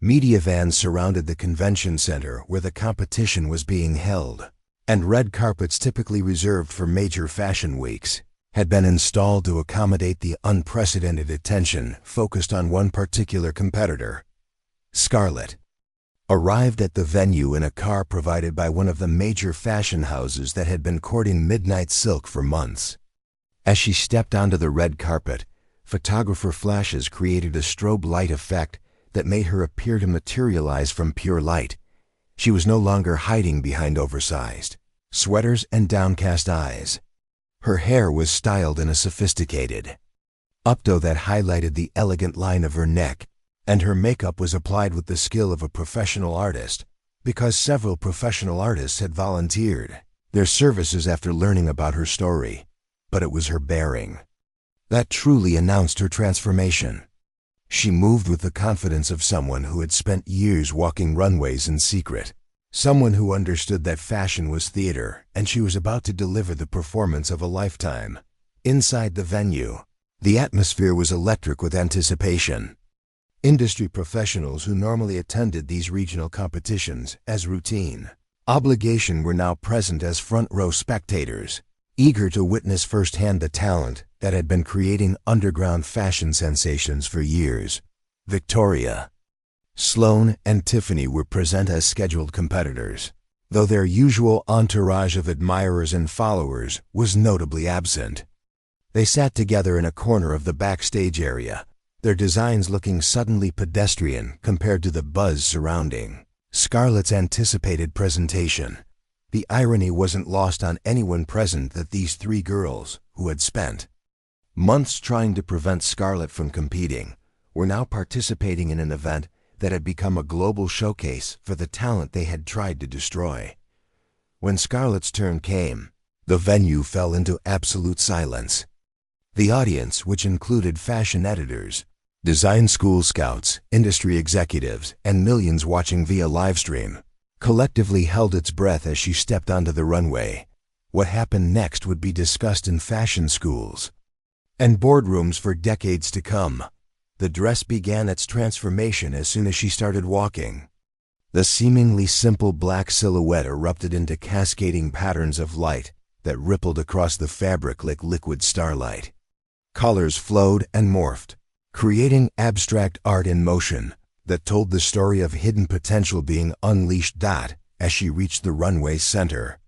Media vans surrounded the convention center where the competition was being held, and red carpets typically reserved for major fashion weeks had been installed to accommodate the unprecedented attention focused on one particular competitor. Scarlett arrived at the venue in a car provided by one of the major fashion houses that had been courting Midnight Silk for months. As she stepped onto the red carpet, photographer flashes created a strobe light effect that made her appear to materialize from pure light. She was no longer hiding behind oversized sweaters and downcast eyes. Her hair was styled in a sophisticated updo that highlighted the elegant line of her neck, and her makeup was applied with the skill of a professional artist, because several professional artists had volunteered their services after learning about her story. But it was her bearing that truly announced her transformation. She moved with the confidence of someone who had spent years walking runways in secret, someone who understood that fashion was theater and she was about to deliver the performance of a lifetime. Inside the venue, the atmosphere was electric with anticipation. Industry professionals who normally attended these regional competitions as routine obligation were now present as front-row spectators, eager to witness firsthand the talent that had been creating underground fashion sensations for years. Victoria, Sloane, and Tiffany were present as scheduled competitors, though their usual entourage of admirers and followers was notably absent. They sat together in a corner of the backstage area, their designs looking suddenly pedestrian compared to the buzz surrounding Scarlett's anticipated presentation. The irony wasn't lost on anyone present that these three girls, who had spent months trying to prevent Scarlett from competing, were now participating in an event that had become a global showcase for the talent they had tried to destroy. When Scarlett's turn came, the venue fell into absolute silence. The audience, which included fashion editors, design school scouts, industry executives, and millions watching via livestream, collectively held its breath as she stepped onto the runway. What happened next would be discussed in fashion schools and boardrooms for decades to come. The dress began its transformation as soon as she started walking. The seemingly simple black silhouette erupted into cascading patterns of light that rippled across the fabric like liquid starlight. Colors flowed and morphed, creating abstract art in motion that told the story of hidden potential being unleashed. As she reached the runway's center,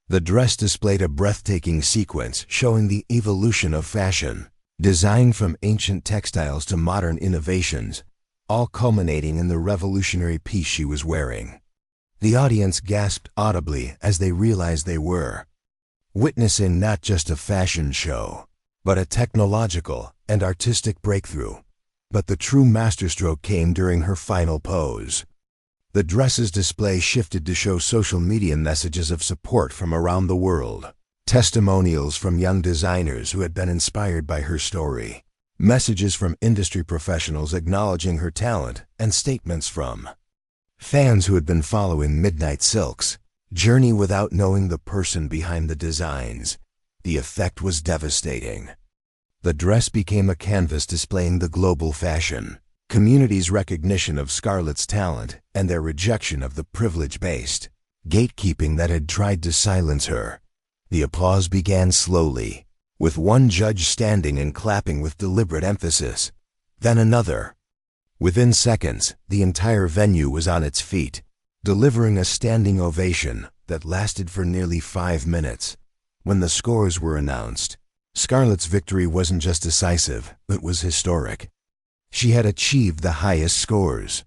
the dress displayed a breathtaking sequence showing the evolution of fashion, designed from ancient textiles to modern innovations, all culminating in the revolutionary piece she was wearing. The audience gasped audibly as they realized they were witnessing not just a fashion show, but a technological and artistic breakthrough. But the true masterstroke came during her final pose. The dress's display shifted to show social media messages of support from around the world, testimonials from young designers who had been inspired by her story, messages from industry professionals acknowledging her talent, and statements from fans who had been following Midnight Silk's journey without knowing the person behind the designs. The effect was devastating. The dress became a canvas displaying the global fashion community's recognition of Scarlett's talent and their rejection of the privilege-based gatekeeping that had tried to silence her. The applause began slowly, with one judge standing and clapping with deliberate emphasis, then another. Within seconds, the entire venue was on its feet, delivering a standing ovation that lasted for nearly 5 minutes. When the scores were announced, Scarlett's victory wasn't just decisive, it was historic. She had achieved the highest scores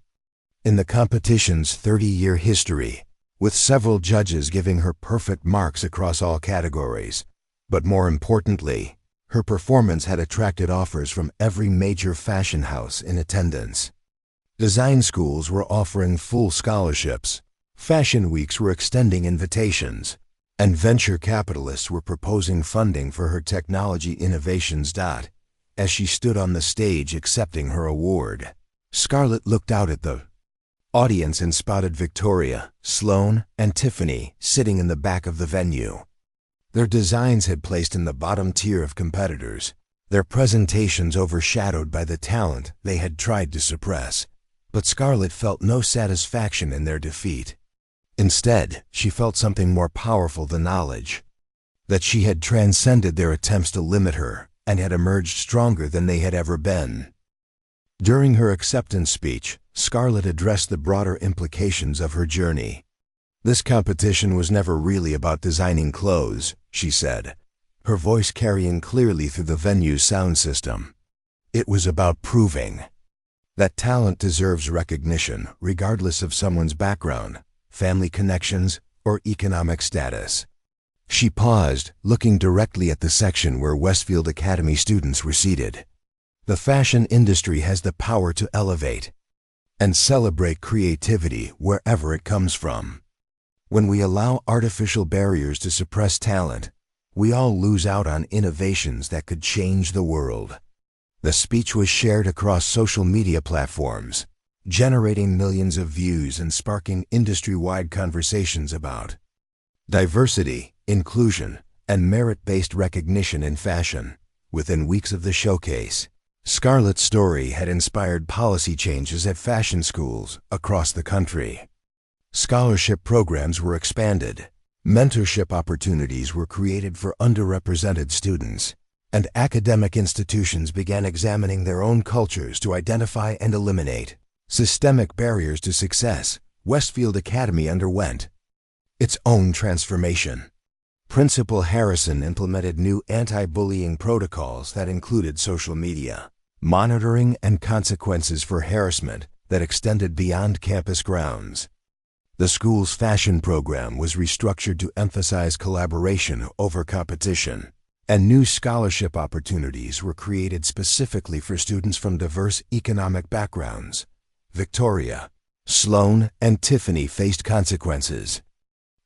in the competition's 30-year history, with several judges giving her perfect marks across all categories. But more importantly, her performance had attracted offers from every major fashion house in attendance. Design schools were offering full scholarships, fashion weeks were extending invitations, and venture capitalists were proposing funding for her technology innovations. As she stood on the stage accepting her award, Scarlett looked out at the audience and spotted Victoria, Sloane, and Tiffany sitting in the back of the venue. Their designs had placed in the bottom tier of competitors, their presentations overshadowed by the talent they had tried to suppress. But Scarlett felt no satisfaction in their defeat. Instead, she felt something more powerful than knowledge. That she had transcended their attempts to limit her and had emerged stronger than they had ever been. During her acceptance speech, Scarlett addressed the broader implications of her journey. "This competition was never really about designing clothes," she said, her voice carrying clearly through the venue's sound system. "It was about proving that talent deserves recognition regardless of someone's background, family connections, or economic status." She paused, looking directly at the section where Westfield Academy students were seated. "The fashion industry has the power to elevate and celebrate creativity wherever it comes from. When we allow artificial barriers to suppress talent, we all lose out on innovations that could change the world." The speech was shared across social media platforms, generating millions of views and sparking industry-wide conversations about diversity, inclusion, and merit-based recognition in fashion. Within weeks of the showcase, Scarlett's story had inspired policy changes at fashion schools across the country. Scholarship programs were expanded, mentorship opportunities were created for underrepresented students, and academic institutions began examining their own cultures to identify and eliminate systemic barriers to success. Westfield Academy underwent its own transformation. Principal Harrison implemented new anti-bullying protocols that included social media monitoring and consequences for harassment that extended beyond campus grounds. The school's fashion program was restructured to emphasize collaboration over competition, and new scholarship opportunities were created specifically for students from diverse economic backgrounds. Victoria, Sloan, and Tiffany faced consequences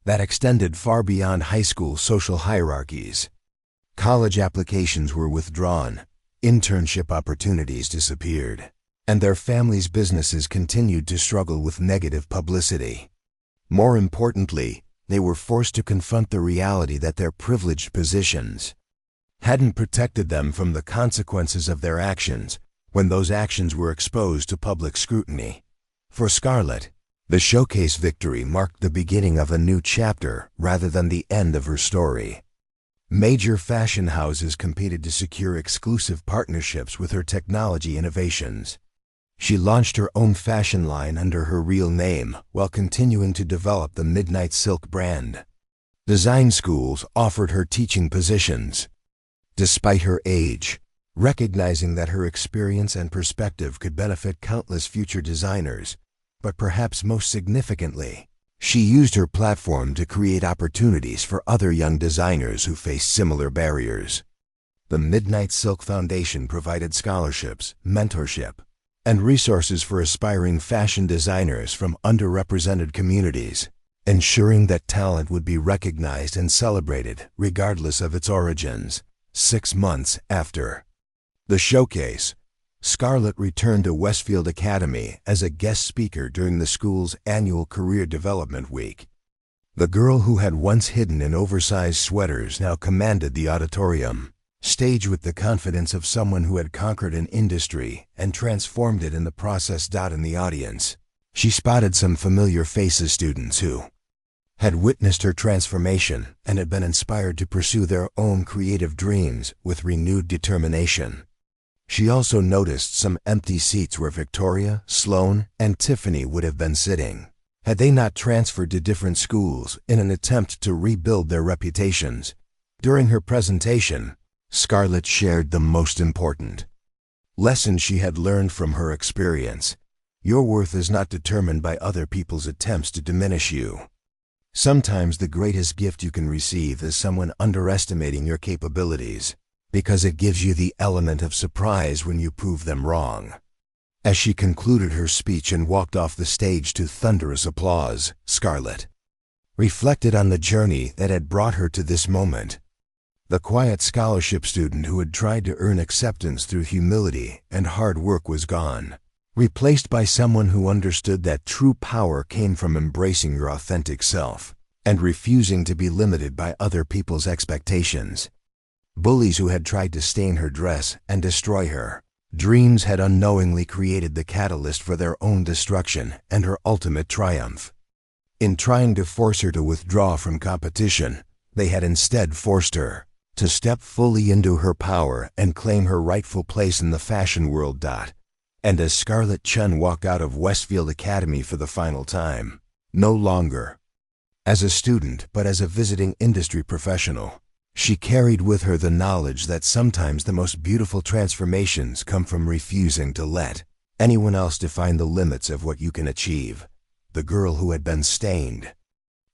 that extended far beyond high school social hierarchies. College applications were withdrawn, internship opportunities disappeared, and their families' businesses continued to struggle with negative publicity. More importantly, they were forced to confront the reality that their privileged positions hadn't protected them from the consequences of their actions when those actions were exposed to public scrutiny. For Scarlett, the showcase victory marked the beginning of a new chapter rather than the end of her story. Major fashion houses competed to secure exclusive partnerships with her technology innovations. She launched her own fashion line under her real name while continuing to develop the Midnight Silk brand. Design schools offered her teaching positions, despite her age, recognizing that her experience and perspective could benefit countless future designers. But perhaps most significantly, she used her platform to create opportunities for other young designers who faced similar barriers. The Midnight Silk Foundation provided scholarships, mentorship, and resources for aspiring fashion designers from underrepresented communities, ensuring that talent would be recognized and celebrated regardless of its origins. 6 months after the showcase, Scarlett returned to Westfield Academy as a guest speaker during the school's annual Career Development Week. The girl who had once hidden in oversized sweaters now commanded the auditorium stage with the confidence of someone who had conquered an industry and transformed it in the process. In the audience, she spotted some familiar faces, students who had witnessed her transformation and had been inspired to pursue their own creative dreams with renewed determination. She also noticed some empty seats where Victoria, Sloan, and Tiffany would have been sitting had they not transferred to different schools in an attempt to rebuild their reputations. During her presentation, Scarlett shared the most important lesson she had learned from her experience. Your worth is not determined by other people's attempts to diminish you. Sometimes the greatest gift you can receive is someone underestimating your capabilities, because it gives you the element of surprise when you prove them wrong. As she concluded her speech and walked off the stage to thunderous applause, Scarlett reflected on the journey that had brought her to this moment. The quiet scholarship student who had tried to earn acceptance through humility and hard work was gone, replaced by someone who understood that true power came from embracing your authentic self and refusing to be limited by other people's expectations. Bullies who had tried to stain her dress and destroy her dreams had unknowingly created the catalyst for their own destruction and her ultimate triumph. In trying to force her to withdraw from competition, they had instead forced her to step fully into her power and claim her rightful place in the fashion world. And as Scarlett Chun walked out of Westfield Academy for the final time, no longer as a student but as a visiting industry professional, she carried with her the knowledge that sometimes the most beautiful transformations come from refusing to let anyone else define the limits of what you can achieve. The girl who had been stained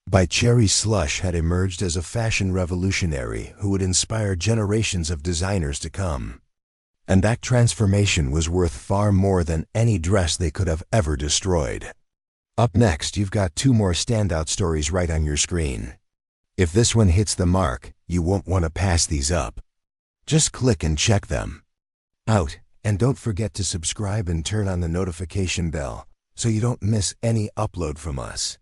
by cherry slush had emerged as a fashion revolutionary who would inspire generations of designers to come. And that transformation was worth far more than any dress they could have ever destroyed. Up next, you've got 2 more standout stories right on your screen. If this one hits the mark, you won't want to pass these up. Just click and check them out. And don't forget to subscribe and turn on the notification bell so you don't miss any upload from us.